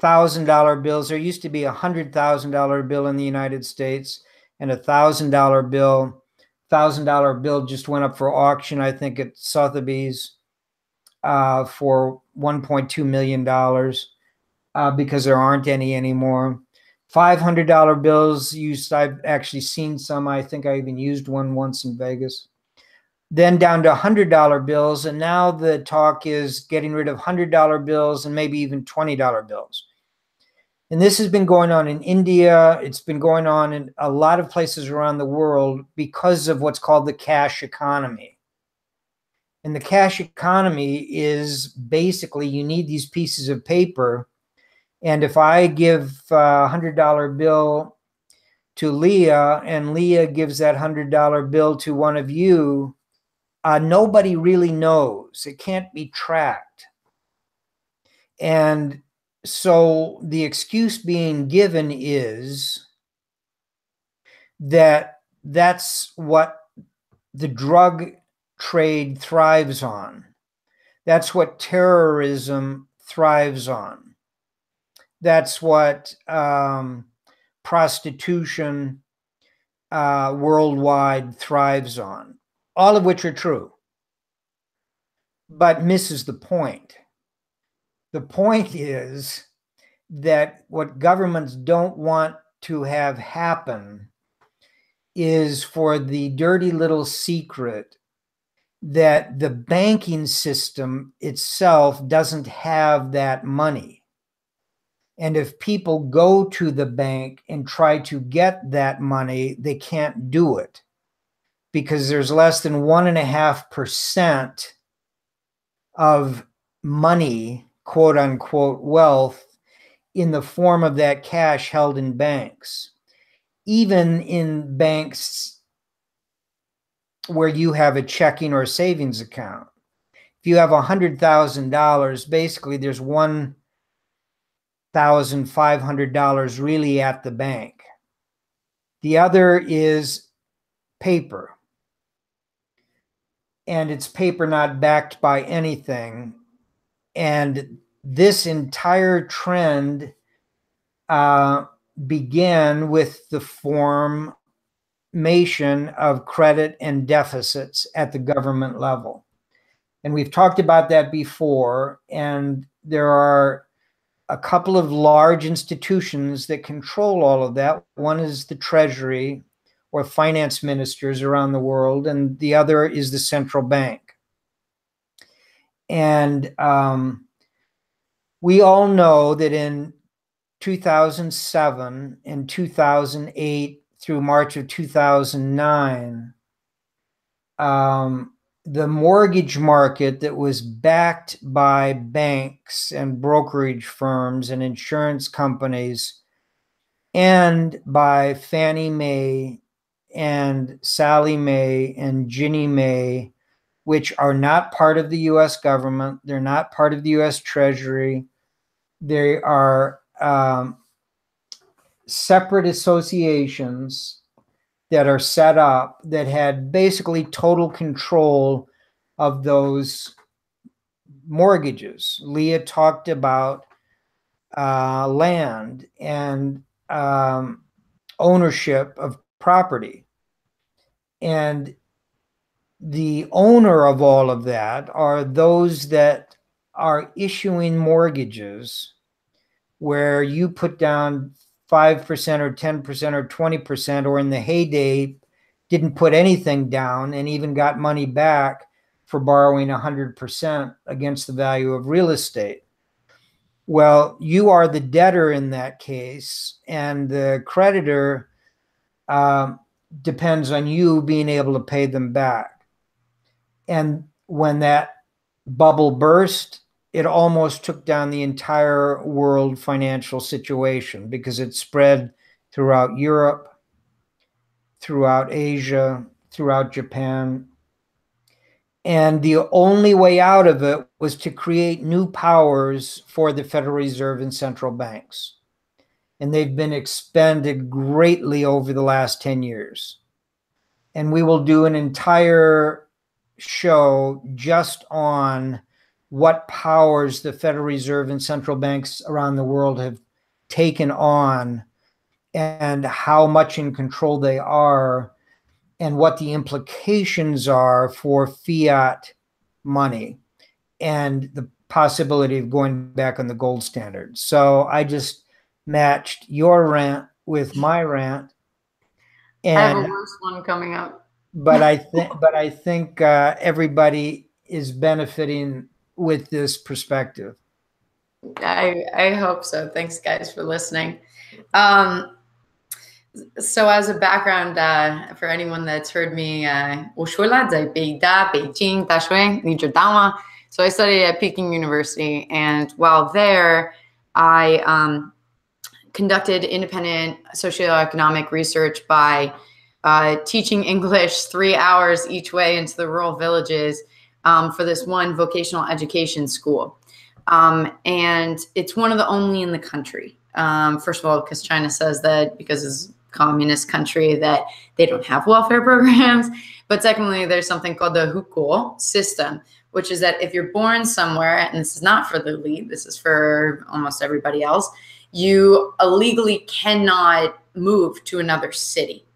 $1,000 bills. There used to be a $100,000 bill in the United States and a $1,000 bill. $1,000 bill just went up for auction, I think, at Sotheby's for $1.2 million because there aren't any anymore. $500 bills used. I've actually seen some. I think I even used one once in Vegas. Then down to $100 bills, and now the talk is getting rid of $100 bills and maybe even $20 bills. And this has been going on in India. It's been going on in a lot of places around the world because of what's called the cash economy. And the cash economy is basically you need these pieces of paper. And if I give a $100 bill to Leah and Leah gives that $100 bill to one of you, nobody really knows. It can't be tracked. And so the excuse being given is that that's what the drug trade thrives on. That's what terrorism thrives on. That's what prostitution worldwide thrives on. All of which are true, but misses the point. The point is that what governments don't want to have happen is for the dirty little secret that the banking system itself doesn't have that money. And if people go to the bank and try to get that money, they can't do it because there's less than 1.5% of money, quote unquote, wealth in the form of that cash held in banks. Even in banks where you have a checking or savings account. If you have $100,000, basically there's $1,500 really at the bank. The other is paper. And it's paper not backed by anything. And this entire trend began with the formation of credit and deficits at the government level. And we've talked about that before. And there are a couple of large institutions that control all of that. One is the Treasury or finance ministers around the world, and the other is the central bank. And we all know that in 2007 and 2008 through March of 2009, the mortgage market that was backed by banks and brokerage firms and insurance companies and by Fannie Mae and Sally Mae and Ginnie Mae, which are not part of the US government. They're not part of the US Treasury. They are separate associations that are set up that had basically total control of those mortgages. Leah talked about land and ownership of property. And the owner of all of that are those that are issuing mortgages where you put down 5% or 10% or 20%, or in the heyday, didn't put anything down and even got money back for borrowing 100% against the value of real estate. Well, you are the debtor in that case, and the creditor depends on you being able to pay them back. And when that bubble burst, it almost took down the entire world financial situation because it spread throughout Europe, throughout Asia, throughout Japan. And the only way out of it was to create new powers for the Federal Reserve and central banks. And they've been expanded greatly over the last 10 years. And we will do an entire show just on what powers the Federal Reserve and central banks around the world have taken on and how much in control they are and what the implications are for fiat money and the possibility of going back on the gold standard. So I just matched your rant with my rant. And I have a worse one coming up. But I think everybody is benefiting with this perspective. I hope so. Thanks, guys, for listening. So as a background, for anyone that's heard me, so I studied at Peking University, and while there, I conducted independent socioeconomic research by teaching English 3 hours each way into the rural villages for this one vocational education school. And it's one of the only in the country. First of all, because China says that because it's a communist country that they don't have welfare programs. But secondly, there's something called the hukou system, which is that if you're born somewhere, and this is not for the elite, this is for almost everybody else, you illegally cannot move to another city.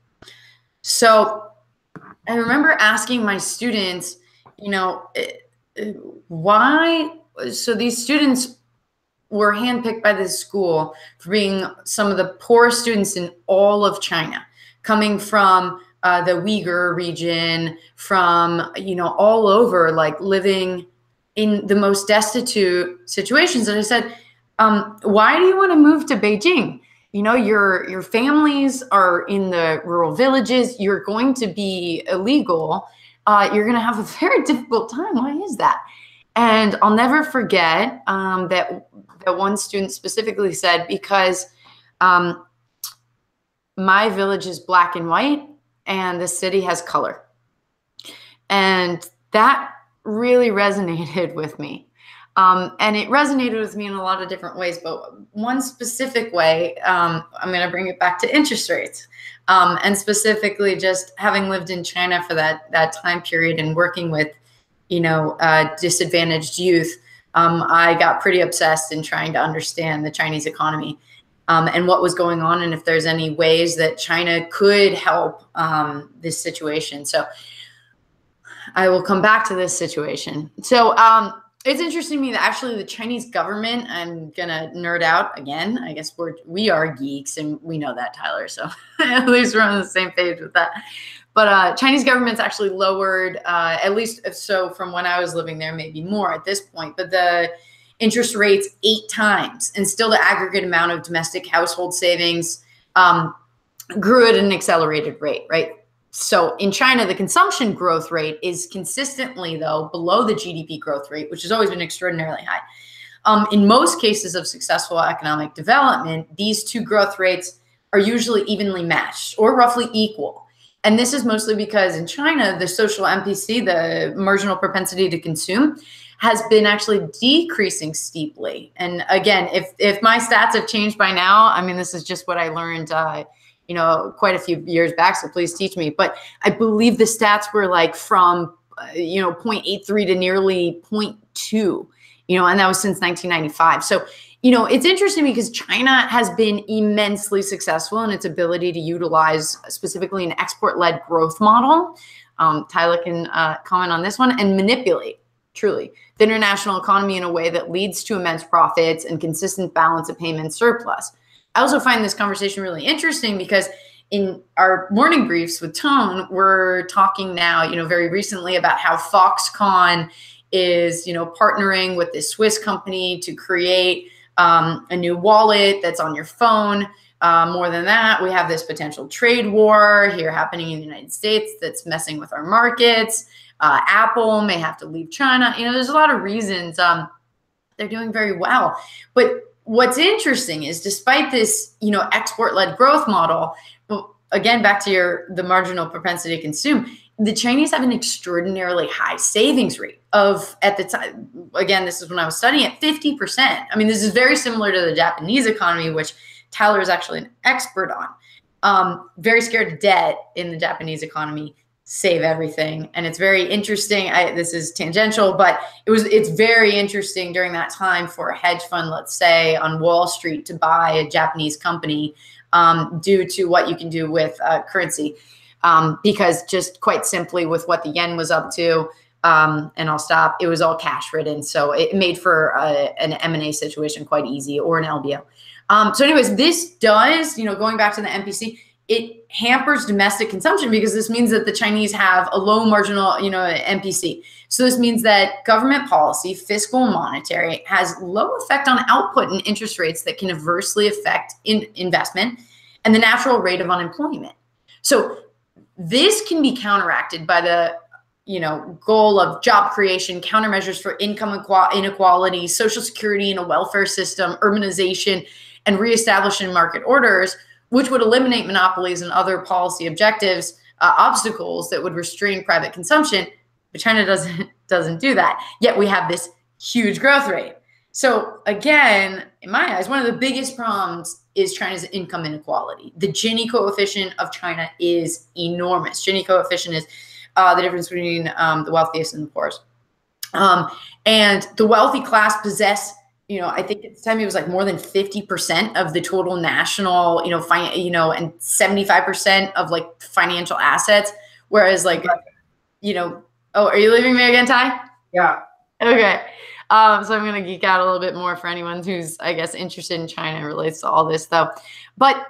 So I remember asking my students, why? So these students were handpicked by this school for being some of the poorest students in all of China, coming from the Uyghur region, from, all over, like living in the most destitute situations. And I said, why do you want to move to Beijing? Your families are in the rural villages. You're going to be illegal. You're going to have a very difficult time. Why is that? And I'll never forget that one student specifically said, because my village is black and white and the city has color. And that really resonated with me. And it resonated with me in a lot of different ways, but one specific way, I'm going to bring it back to interest rates. And specifically just having lived in China for that time period and working with, disadvantaged youth, I got pretty obsessed in trying to understand the Chinese economy and what was going on, and if there's any ways that China could help this situation. So I will come back to this situation. So it's interesting to me that actually the Chinese government, I'm going to nerd out again. I guess we are geeks, and we know that, Tyler. So at least we're on the same page with that. But Chinese government's actually lowered, at least so from when I was living there, maybe more at this point, but the interest rates 8 times, and still the aggregate amount of domestic household savings grew at an accelerated rate, right? So in China, the consumption growth rate is consistently, though, below the GDP growth rate, which has always been extraordinarily high. In most cases of successful economic development, these two growth rates are usually evenly matched or roughly equal. And this is mostly because in China, the social MPC, the marginal propensity to consume, has been actually decreasing steeply. And again, if my stats have changed by now, I mean, this is just what I learned quite a few years back, so please teach me. But I believe the stats were like from, 0.83 to nearly 0.2, and that was since 1995. So, it's interesting because China has been immensely successful in its ability to utilize specifically an export-led growth model. Tyler can comment on this one, and manipulate, truly, the international economy in a way that leads to immense profits and consistent balance of payment surplus. I also find this conversation really interesting because in our morning briefs with Tone, we're talking now, very recently about how Foxconn is, partnering with this Swiss company to create a new wallet that's on your phone. More than that, we have this potential trade war here happening in the United States that's messing with our markets. Apple may have to leave China. There's a lot of reasons they're doing very well. But what's interesting is despite this, export-led growth model, again, back to the marginal propensity to consume, the Chinese have an extraordinarily high savings rate of, at the time, again, this is when I was studying it, 50%. I mean, this is very similar to the Japanese economy, which Tyler is actually an expert on. Very scared of debt in the Japanese economy, save everything. And it's very interesting. This is tangential, but it's very interesting during that time for a hedge fund, let's say on Wall Street, to buy a Japanese company due to what you can do with currency. Because just quite simply with what the yen was up to, and I'll stop, it was all cash ridden. So it made for an M&A situation quite easy, or an LBO. So anyways, this does, going back to the MPC, it hampers domestic consumption because this means that the Chinese have a low marginal, MPC. So this means that government policy, fiscal and monetary, has low effect on output and interest rates that can adversely affect investment and the natural rate of unemployment. So this can be counteracted by the, goal of job creation, countermeasures for income inequality, social security and a welfare system, urbanization, and reestablishing market orders, which would eliminate monopolies and other policy objectives, obstacles that would restrain private consumption. But China doesn't do that. Yet we have this huge growth rate. So again, in my eyes, one of the biggest problems is China's income inequality. The Gini coefficient of China is enormous. Gini coefficient is the difference between the wealthiest and the poorest. And the wealthy class possess, I think at the time it was like more than 50% of the total national, and 75% of like financial assets. Whereas like, oh, are you leaving me again, Ty? Yeah. Okay. So I'm going to geek out a little bit more for anyone who's, I guess, interested in China and relates to all this, though. But,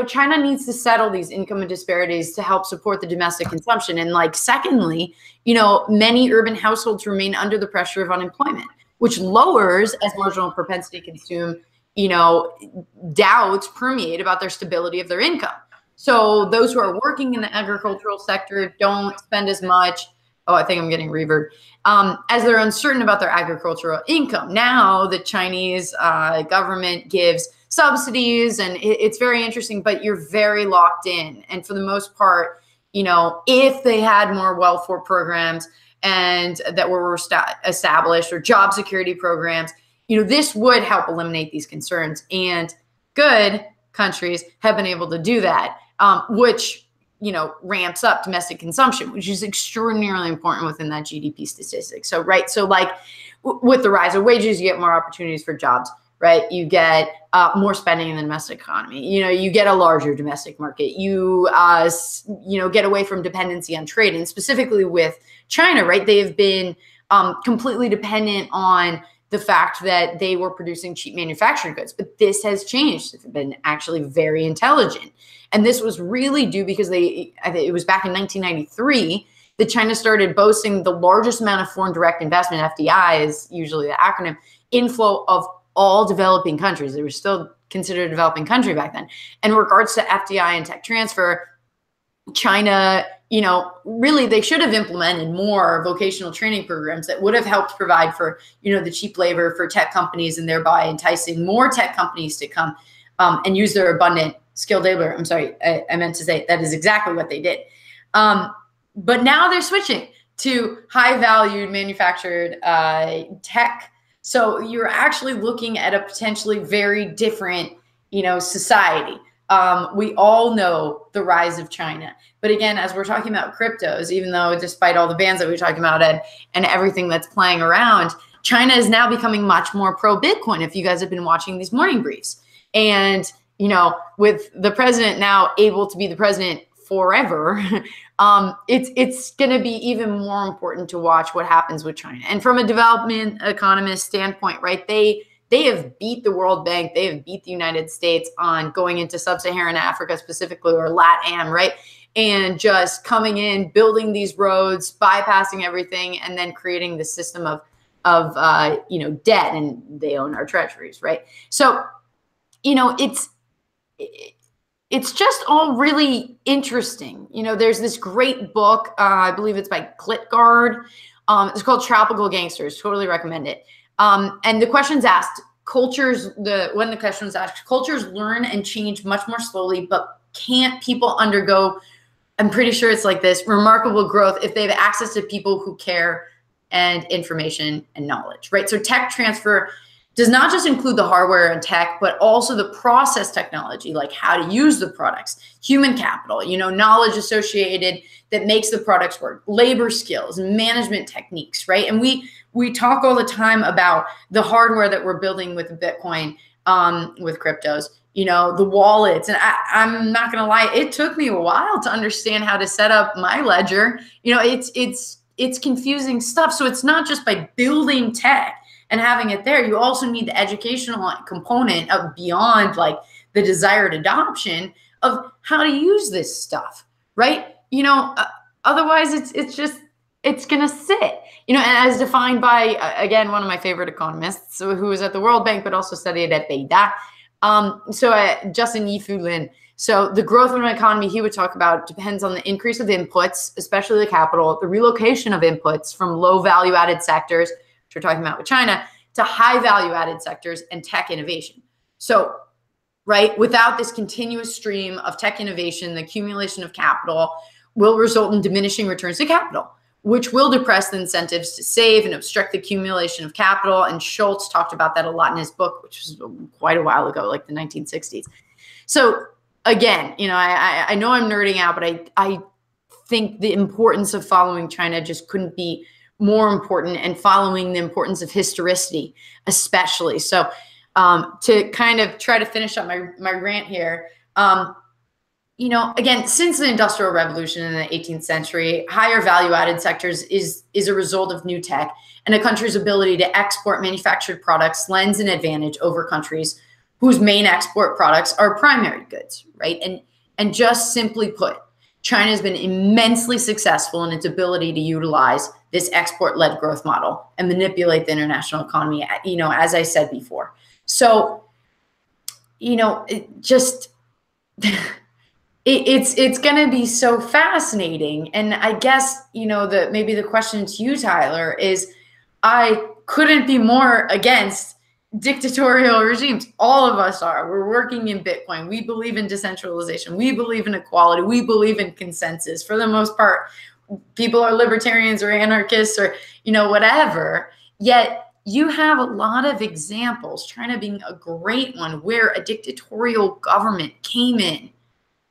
China needs to settle these income disparities to help support the domestic consumption. And secondly, many urban households remain under the pressure of unemployment, which lowers, as marginal propensity to consume, doubts permeate about their stability of their income. So those who are working in the agricultural sector don't spend as much. Oh, I think I'm getting reverb. As they're uncertain about their agricultural income. Now the Chinese government gives subsidies, and it's very interesting, but you're very locked in. And for the most part, if they had more welfare programs and that were established, or job security programs, this would help eliminate these concerns. And good countries have been able to do that, which ramps up domestic consumption, which is extraordinarily important within that GDP statistic. So, right. So like with the rise of wages, you get more opportunities for jobs, right? You get more spending in the domestic economy. You get a larger domestic market. You get away from dependency on trade, and specifically with China, right? They have been completely dependent on the fact that they were producing cheap manufactured goods, but this has changed. They've been actually very intelligent. And this was really due because it was back in 1993 that China started boasting the largest amount of foreign direct investment, FDI is usually the acronym, inflow of all developing countries. They were still considered a developing country back then. And in regards to FDI and tech transfer, China, really they should have implemented more vocational training programs that would have helped provide for, the cheap labor for tech companies, and thereby enticing more tech companies to come and use their abundant skilled labor. I'm sorry, I meant to say that is exactly what they did. But now they're switching to high valued manufactured tech. So you're actually looking at a potentially very different, society. We all know the rise of China. But again, as we're talking about cryptos, even though despite all the bans that we're talking about and everything that's playing around, China is now becoming much more pro-Bitcoin, if you guys have been watching these morning briefs. And, with the president now able to be the president forever, it's going to be even more important to watch what happens with China. And from a development economist standpoint, right, they have beat the World Bank, they have beat the United States on going into sub-Saharan Africa specifically, or LATAM, right, and just coming in, building these roads, bypassing everything, and then creating the system of debt, and they own our treasuries, right? So, it's just all really interesting. There's this great book, I believe it's by Klitgard. It's called Tropical Gangsters. Totally recommend it. And the question's asked, cultures learn and change much more slowly, but can't people undergo, I'm pretty sure it's like this, remarkable growth if they have access to people who care and information and knowledge, right? So tech transfer does not just include the hardware and tech, but also the process technology, like how to use the products, human capital, knowledge associated that makes the products work, labor skills, management techniques, right? And we talk all the time about the hardware that we're building with Bitcoin, with cryptos, the wallets. And I'm not going to lie, it took me a while to understand how to set up my ledger. It's confusing stuff. So it's not just by building tech and having it there. You also need the educational component of beyond like the desired adoption of how to use this stuff, right? Otherwise it's going to sit, and as defined by, again, one of my favorite economists, who was at the World Bank, but also studied at Beida. Justin Yifu Lin. So the growth of an economy he would talk about depends on the increase of inputs, especially the capital, the relocation of inputs from low value added sectors, which we're talking about with China, to high value added sectors and tech innovation. So, right, without this continuous stream of tech innovation, the accumulation of capital will result in diminishing returns to capital, which will depress the incentives to save and obstruct the accumulation of capital. And Schultz talked about that a lot in his book, which was quite a while ago, like the 1960s. So again, I know I'm nerding out, but I think the importance of following China just couldn't be more important, and following the importance of historicity, especially. So to kind of try to finish up my rant here, again, since the Industrial Revolution in the 18th century, higher value-added sectors is a result of new tech, and a country's ability to export manufactured products lends an advantage over countries whose main export products are primary goods, right? And just simply put, China has been immensely successful in its ability to utilize this export-led growth model and manipulate the international economy, as I said before. So, it's going to be so fascinating. And I guess, maybe the question to you, Tyler, is I couldn't be more against dictatorial regimes. All of us are. We're working in Bitcoin. We believe in decentralization. We believe in equality. We believe in consensus. For the most part, people are libertarians or anarchists or, whatever. Yet you have a lot of examples, China being a great one, where a dictatorial government came in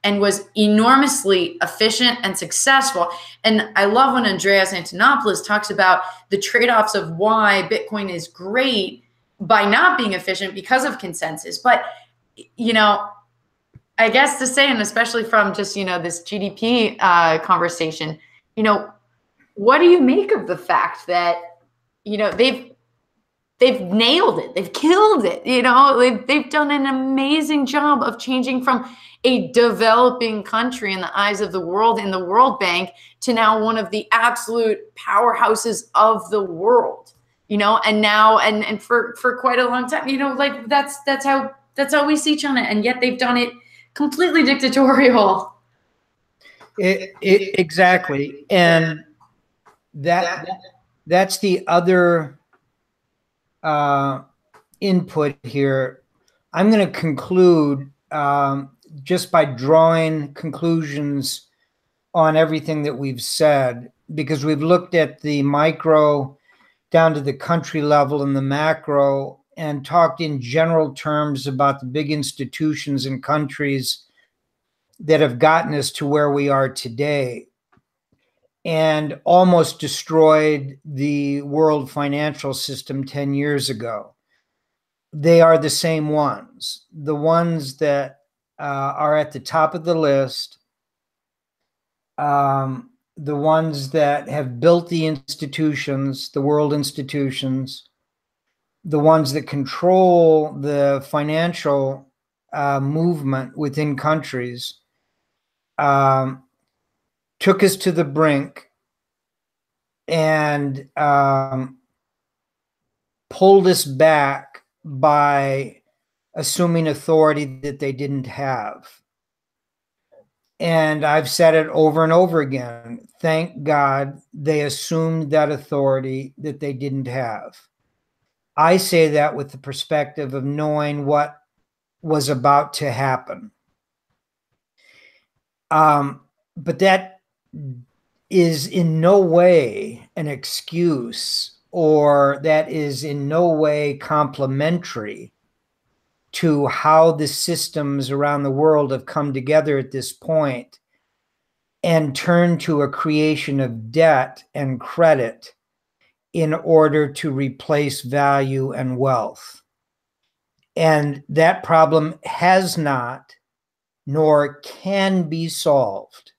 and was enormously efficient and successful. And I love when Andreas Antonopoulos talks about the trade-offs of why Bitcoin is great by not being efficient because of consensus. But, I guess to say, and especially from just, this GDP conversation, what do you make of the fact that, they've nailed it. They've killed it. They've done an amazing job of changing from a developing country in the eyes of the world in the World Bank to now one of the absolute powerhouses of the world, and now, and for quite a long time, that's how we see China. And yet they've done it completely dictatorial. Exactly. And that's the other input here. I'm going to conclude just by drawing conclusions on everything that we've said, because we've looked at the micro down to the country level and the macro, and talked in general terms about the big institutions and countries that have gotten us to where we are today and almost destroyed the world financial system 10 years ago. They are the same ones, the ones that are at the top of the list, the ones that have built the institutions, the world institutions, the ones that control the financial movement within countries, took us to the brink and pulled us back by assuming authority that they didn't have. And I've said it over and over again. Thank God they assumed that authority that they didn't have. I say that with the perspective of knowing what was about to happen. But that is in no way an excuse, or that is in no way complementary to how the systems around the world have come together at this point and turned to a creation of debt and credit in order to replace value and wealth. And that problem has not, nor can be solved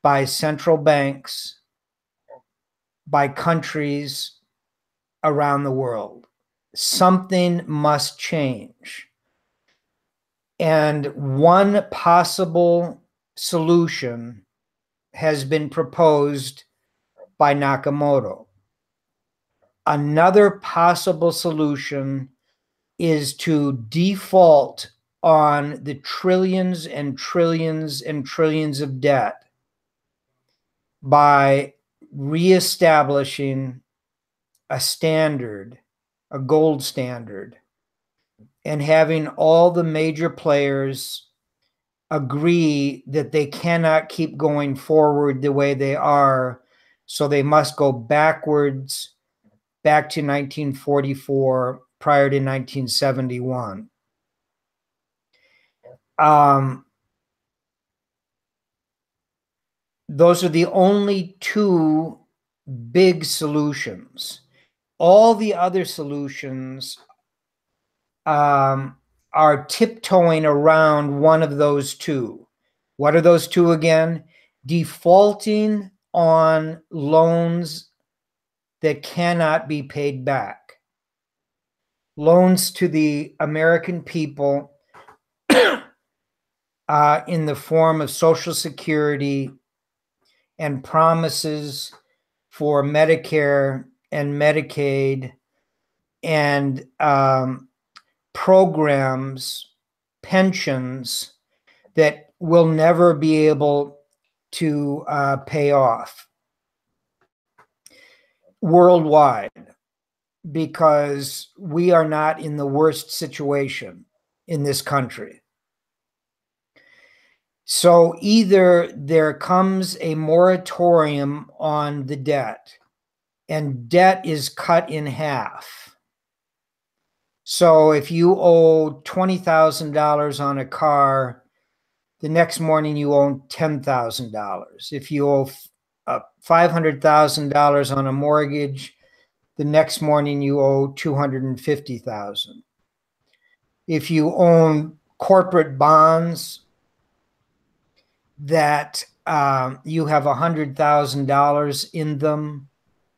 by central banks, by countries around the world. Something must change. And one possible solution has been proposed by Nakamoto. Another possible solution is to default on the trillions and trillions and trillions of debt by reestablishing a standard, a gold standard, and having all the major players agree that they cannot keep going forward the way they are, so they must go backwards, back to 1944, prior to 1971. Those are the only two big solutions. All the other solutions are tiptoeing around one of those two. What are those two again? Defaulting on loans that cannot be paid back. Loans to the American people in the form of Social Security and promises for Medicare and Medicaid and programs, pensions that will never be able to pay off worldwide. because we are not in the worst situation in this country. So either there comes a moratorium on the debt, and debt is cut in half. So if you owe $20,000 on a car, the next morning you owe $10,000. If you owe $500,000 on a mortgage, the next morning you owe $250,000. If you own corporate bonds that you have $100,000 in them,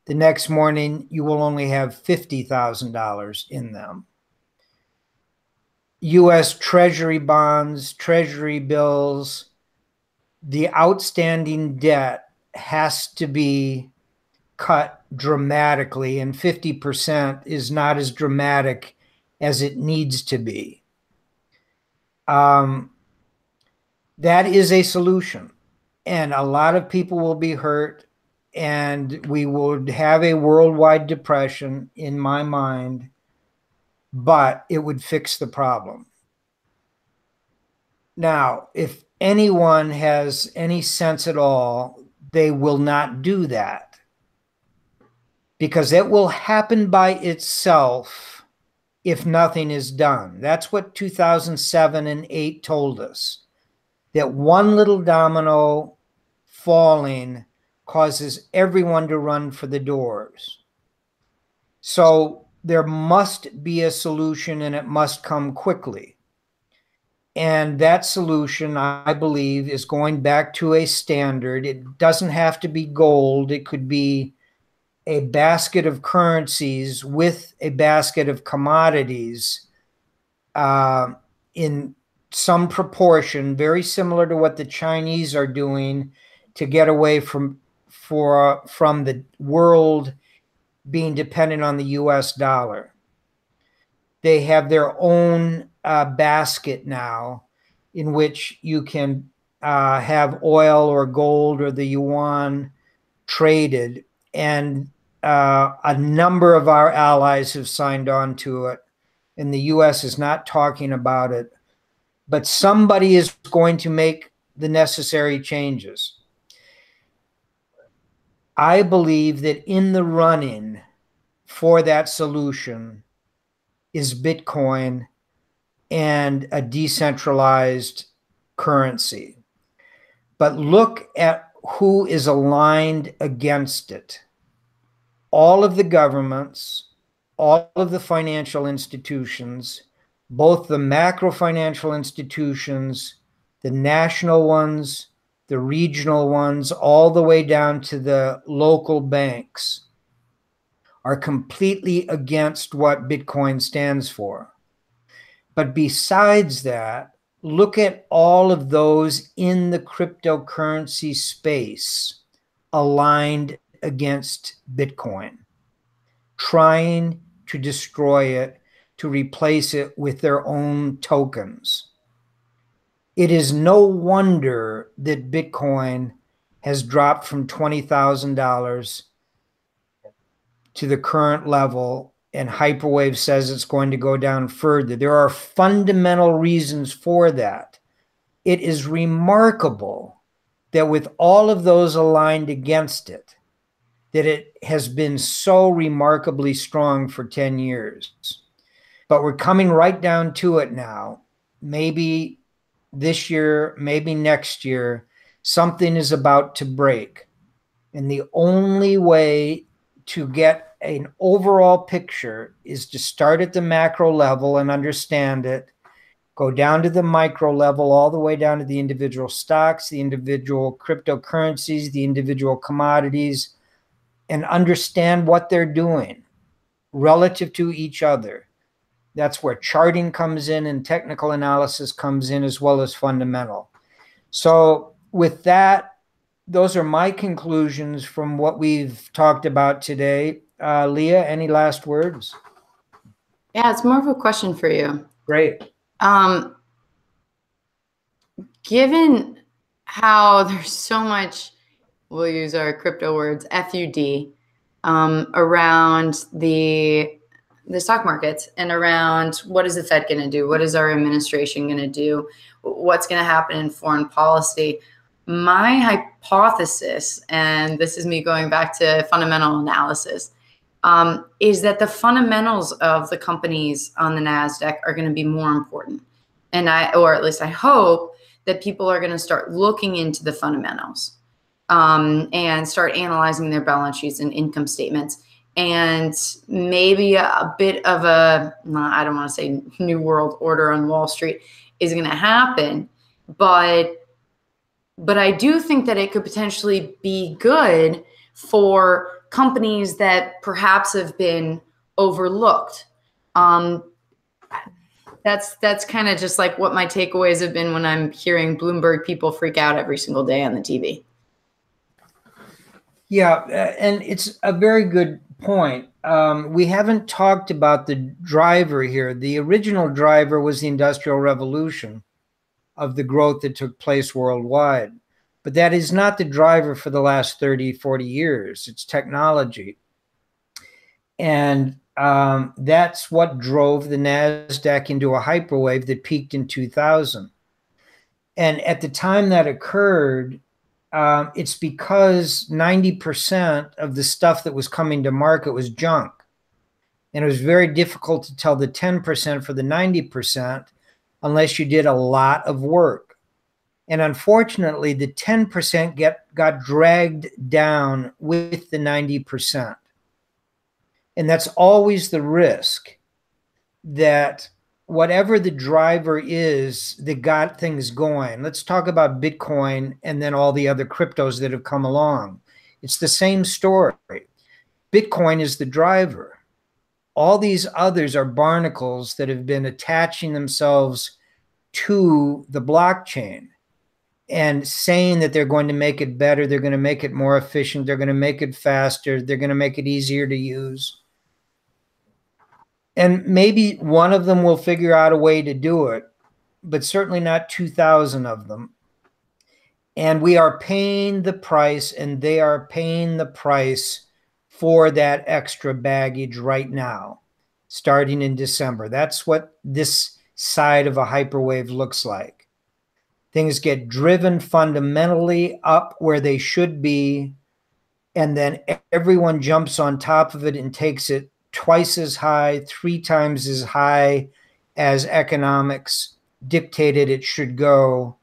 the next morning you will only have $50,000 in them. U.S. Treasury bonds, Treasury bills, the outstanding debt has to be cut dramatically, and 50% is not as dramatic as it needs to be. That is a solution, and a lot of people will be hurt, and we would have a worldwide depression, in my mind, but it would fix the problem. Now, if anyone has any sense at all, they will not do that, because it will happen by itself if nothing is done. That's what 2007 and 8 told us, that one little domino falling causes everyone to run for the doors. So there must be a solution, and it must come quickly. And that solution, I believe, is going back to a standard. It doesn't have to be gold. It could be a basket of currencies with a basket of commodities in some proportion, very similar to what the Chinese are doing to get away from the world being dependent on the US dollar. They have their own basket now in which you can have oil or gold or the yuan traded. And a number of our allies have signed on to it. And the US is not talking about it. But somebody is going to make the necessary changes. I believe that in the running for that solution is Bitcoin and a decentralized currency. But look at who is aligned against it. All of the governments, all of the financial institutions, both the macro financial institutions, the national ones, the regional ones, all the way down to the local banks, are completely against what Bitcoin stands for. But besides that, look at all of those in the cryptocurrency space aligned against Bitcoin, trying to destroy it, to replace it with their own tokens. It is no wonder that Bitcoin has dropped from $20,000 to the current level, and Hyperwave says it's going to go down further. There are fundamental reasons for that. It is remarkable that with all of those aligned against it, that it has been so remarkably strong for 10 years. But we're coming right down to it now. Maybe this year, maybe next year, something is about to break. And the only way to get an overall picture is to start at the macro level and understand it, go down to the micro level, all the way down to the individual stocks, the individual cryptocurrencies, the individual commodities, and understand what they're doing relative to each other. That's where charting comes in and technical analysis comes in, as well as fundamental. So with that, those are my conclusions from what we've talked about today. Leah, any last words? Yeah, it's more of a question for you. Great. Given how there's so much, we'll use our crypto words, FUD, around the stock markets and around what is the Fed going to do? What is our administration going to do? What's going to happen in foreign policy? My hypothesis, and this is me going back to fundamental analysis, is that the fundamentals of the companies on the NASDAQ are going to be more important. And or at least I hope that people are going to start looking into the fundamentals and start analyzing their balance sheets and income statements. And maybe a bit of a, I don't want to say new world order on Wall Street is going to happen, but I do think that it could potentially be good for companies that perhaps have been overlooked. That's kind of just like what my takeaways have been when I'm hearing Bloomberg people freak out every single day on the TV. Yeah, and it's a very good point. We haven't talked about the driver here. The original driver was the Industrial Revolution of the growth that took place worldwide. But that is not the driver for the last 30, 40 years. It's technology. And that's what drove the NASDAQ into a hyperwave that peaked in 2000. And at the time that occurred, it's because 90% of the stuff that was coming to market was junk. And it was very difficult to tell the 10% for the 90% unless you did a lot of work. And unfortunately, the 10% got dragged down with the 90%. And that's always the risk, that whatever the driver is that got things going. Let's talk about Bitcoin and then all the other cryptos that have come along. It's the same story. Bitcoin is the driver. All these others are barnacles that have been attaching themselves to the blockchain and saying that they're going to make it better, they're going to make it more efficient, they're going to make it faster, they're going to make it easier to use. And maybe one of them will figure out a way to do it, but certainly not 2,000 of them. And we are paying the price, and they are paying the price for that extra baggage right now, starting in December. That's what this side of a hyperwave looks like. Things get driven fundamentally up where they should be, and then everyone jumps on top of it and takes it twice as high, 3 times as high as economics dictated it should go.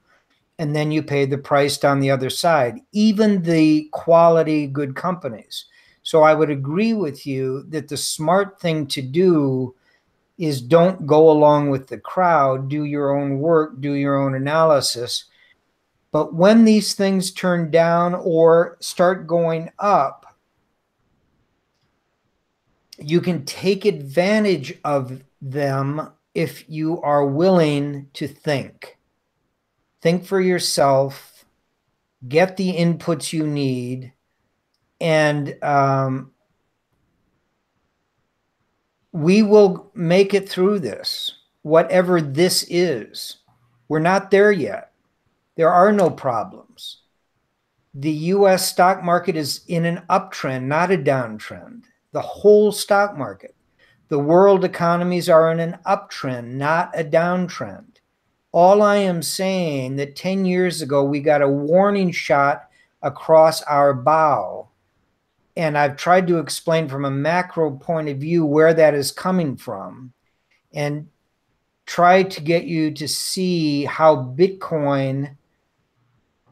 And then you pay the price down the other side, even the quality good companies. So I would agree with you that the smart thing to do is don't go along with the crowd, do your own work, do your own analysis. But when these things turn down or start going up, you can take advantage of them if you are willing to think. Think for yourself, get the inputs you need, and we will make it through this, whatever this is. We're not there yet. There are no problems. The US stock market is in an uptrend, not a downtrend. The whole stock market. The world economies are in an uptrend, not a downtrend. All I am saying that 10 years ago, we got a warning shot across our bow. And I've tried to explain from a macro point of view where that is coming from and try to get you to see how Bitcoin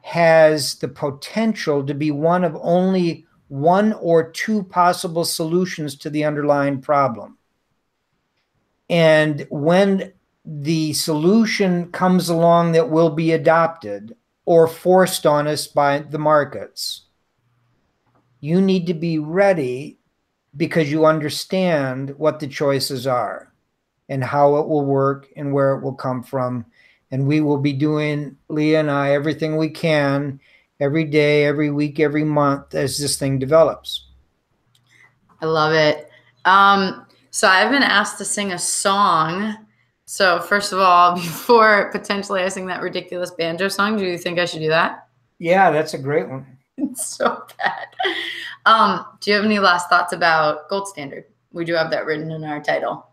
has the potential to be one of only 1 or 2 possible solutions to the underlying problem. And when the solution comes along that will be adopted or forced on us by the markets, you need to be ready because you understand what the choices are and how it will work and where it will come from. And we will be doing, Leah and I, everything we can every day, every week, every month as this thing develops. I love it. So I've been asked to sing a song. So first of all, before potentially I sing that ridiculous banjo song, do you think I should do that? Yeah, that's a great one. It's so bad. Do you have any last thoughts about gold standard? We do have that written in our title.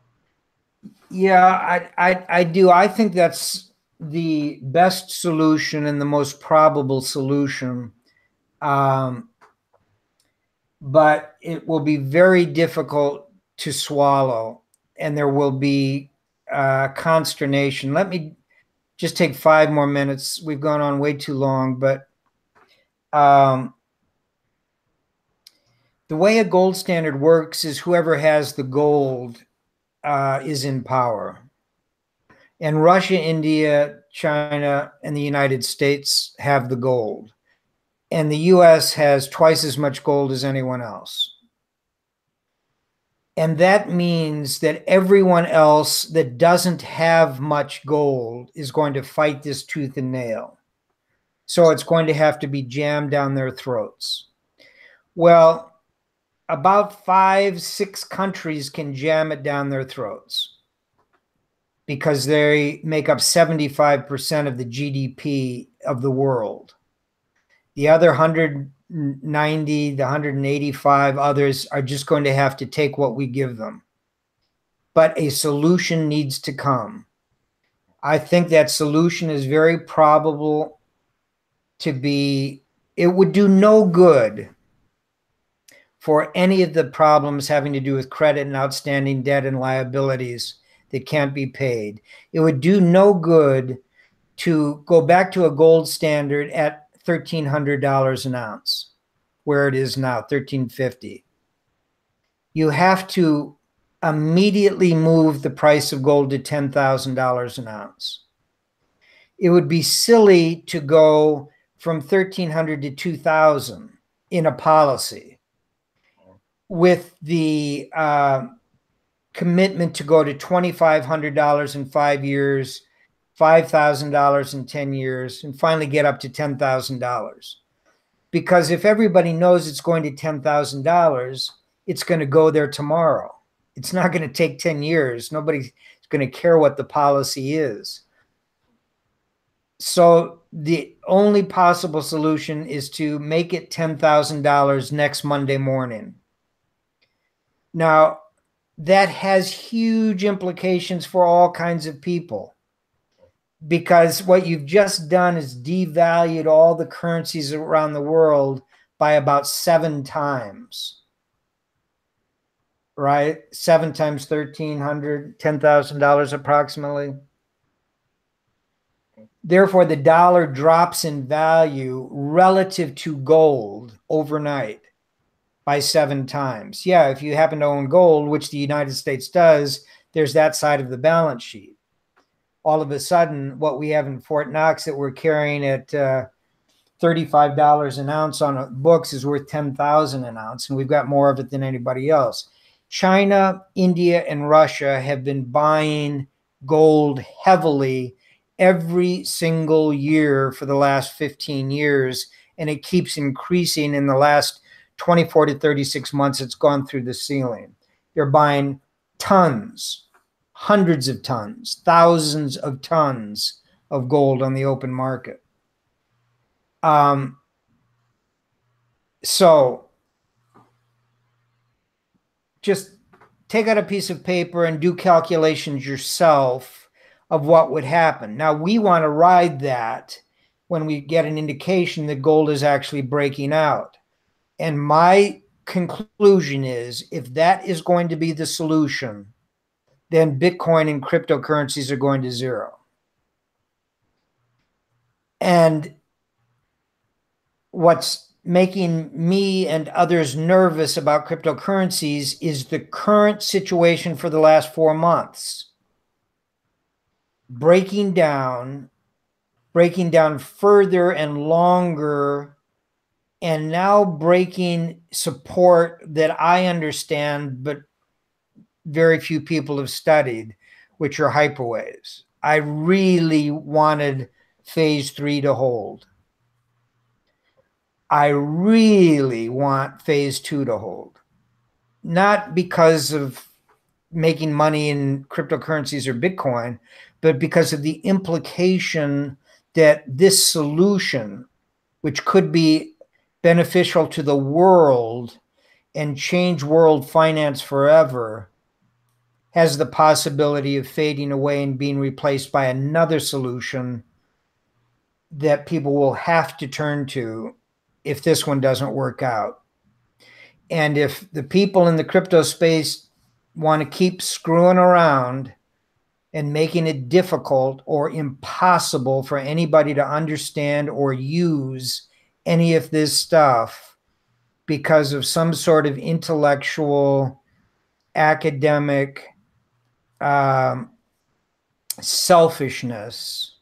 Yeah, I do. I think that's the best solution and the most probable solution. But it will be very difficult to swallow, and there will be consternation. Let me just take 5 more minutes. We've gone on way too long, but the way a gold standard works is whoever has the gold is in power. And Russia, India, China, and the United States have the gold. And the US has twice as much gold as anyone else. And that means that everyone else that doesn't have much gold is going to fight this tooth and nail. So it's going to have to be jammed down their throats. Well, about 5, 6 countries can jam it down their throats because they make up 75% of the GDP of the world. The other 190, the 185 others are just going to have to take what we give them. But a solution needs to come. I think that solution is very probable to be, it would do no good for any of the problems having to do with credit and outstanding debt and liabilities that can't be paid. It would do no good to go back to a gold standard at $1,300 an ounce, where it is now, $1,350. You have to immediately move the price of gold to $10,000 an ounce. It would be silly to go from $1,300 to $2,000 in a policy with the commitment to go to $2,500 in 5 years, $5,000 in 10 years, and finally get up to $10,000. Because if everybody knows it's going to $10,000, it's going to go there tomorrow. It's not going to take 10 years. Nobody's going to care what the policy is. So the only possible solution is to make it $10,000 next Monday morning. Now, that has huge implications for all kinds of people, because what you've just done is devalued all the currencies around the world by about 7 times, right? 7 times $1,300, $10,000 approximately. Therefore, the dollar drops in value relative to gold overnight by 7 times. Yeah, if you happen to own gold, which the United States does, there's that side of the balance sheet. All of a sudden, what we have in Fort Knox that we're carrying at $35 an ounce on books is worth $10,000 an ounce, and we've got more of it than anybody else. China, India, and Russia have been buying gold heavily every single year for the last 15 years, and it keeps increasing. In the last 24 to 36 months, it's gone through the ceiling. They're buying tons, hundreds of tons, thousands of tons of gold on the open market. So just take out a piece of paper and do calculations yourself of what would happen. Now, we want to ride that when we get an indication that gold is actually breaking out. And my conclusion is, if that is going to be the solution, then Bitcoin and cryptocurrencies are going to zero. And what's making me and others nervous about cryptocurrencies is the current situation for the last 4 months. Breaking down further and longer, and now breaking support that I understand, but very few people have studied, which are hyperwaves. I really wanted phase 3 to hold. I really want phase 2 to hold. Not because of making money in cryptocurrencies or Bitcoin, but because of the implication that this solution, which could be beneficial to the world and change world finance forever has the possibility of fading away and being replaced by another solution that people will have to turn to if this one doesn't work out. And if the people in the crypto space want to keep screwing around and making it difficult or impossible for anybody to understand or use any of this stuff because of some sort of intellectual, academic selfishness,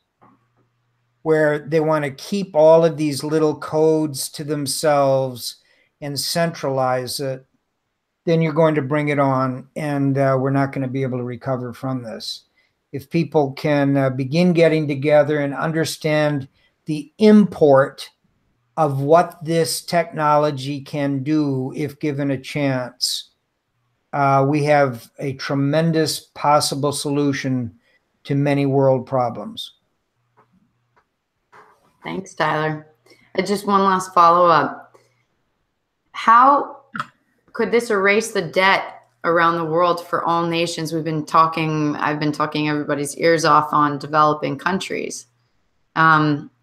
where they want to keep all of these little codes to themselves and centralize it, then you're going to bring it on, and we're not going to be able to recover from this. If people can begin getting together and understand the import of what this technology can do if given a chance, we have a tremendous possible solution to many world problems. Thanks, Tyler. Just one last follow-up. How could this erase the debt around the world for all nations? I've been talking everybody's ears off on developing countries.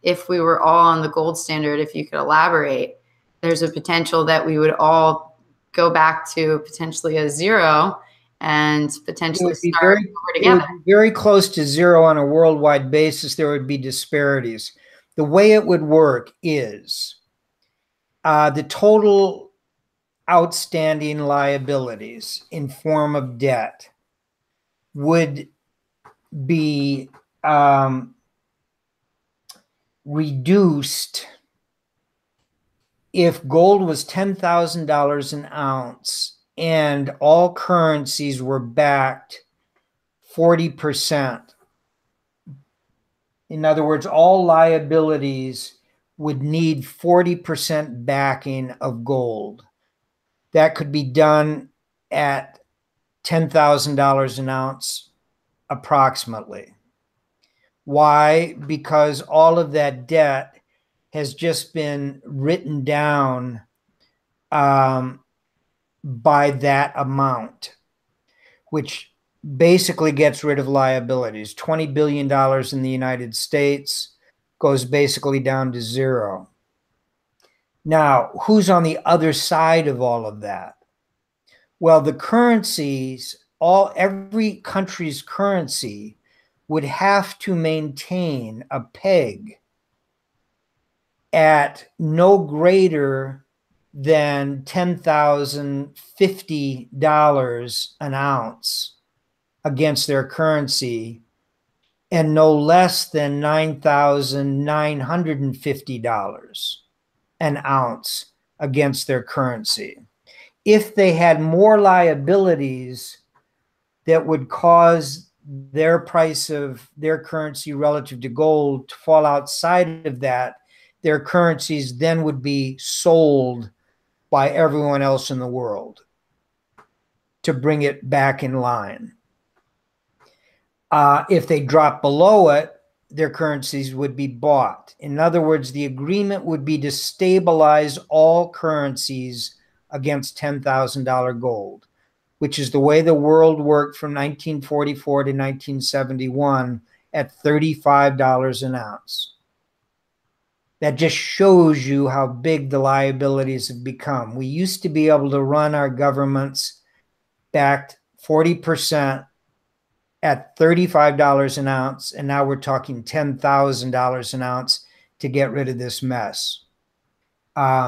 If we were all on the gold standard, if you could elaborate, there's a potential that we would all go back to potentially a zero and potentially start over together. It would be very close to zero on a worldwide basis. There would be disparities. The way it would work is the total outstanding liabilities in form of debt would be reduced if gold was $10,000 an ounce and all currencies were backed 40%. In other words, all liabilities would need 40% backing of gold. That could be done at $10,000 an ounce approximately. Why? Because all of that debt has just been written down by that amount, which basically gets rid of liabilities. $20 billion in the United States goes basically down to zero. Now, who's on the other side of all of that? Well, the currencies, every country's currency would have to maintain a peg at no greater than $10,050 an ounce against their currency and no less than $9,950 an ounce against their currency. If they had more liabilities that would cause their price of their currency relative to gold to fall outside of that, their currencies then would be sold by everyone else in the world to bring it back in line. If they drop below it, their currencies would be bought. In other words, the agreement would be to stabilize all currencies against $10,000 gold, which is the way the world worked from 1944 to 1971 at $35 an ounce. That just shows you how big the liabilities have become. We used to be able to run our governments backed 40% at $35 an ounce, and now we're talking $10,000 an ounce to get rid of this mess.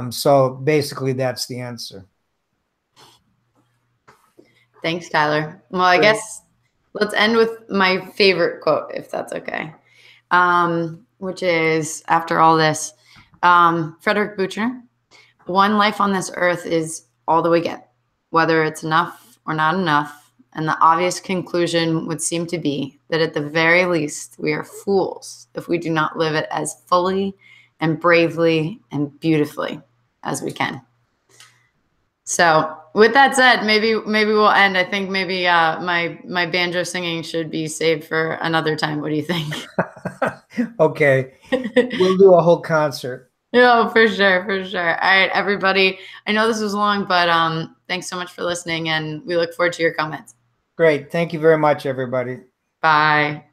So basically, that's the answer. Thanks, Tyler. Well, I guess let's end with my favorite quote, if that's okay, which is, after all this, Frederick Buechner, one life on this earth is all that we get, whether it's enough or not enough. And the obvious conclusion would seem to be that at the very least, we are fools if we do not live it as fully and bravely and beautifully as we can. So with that said, maybe we'll end. I think maybe my banjo singing should be saved for another time. What do you think? Okay. We'll do a whole concert. Yeah, for sure, for sure. All right, everybody. I know this was long, but thanks so much for listening, and we look forward to your comments. Great. Thank you very much, everybody. Bye.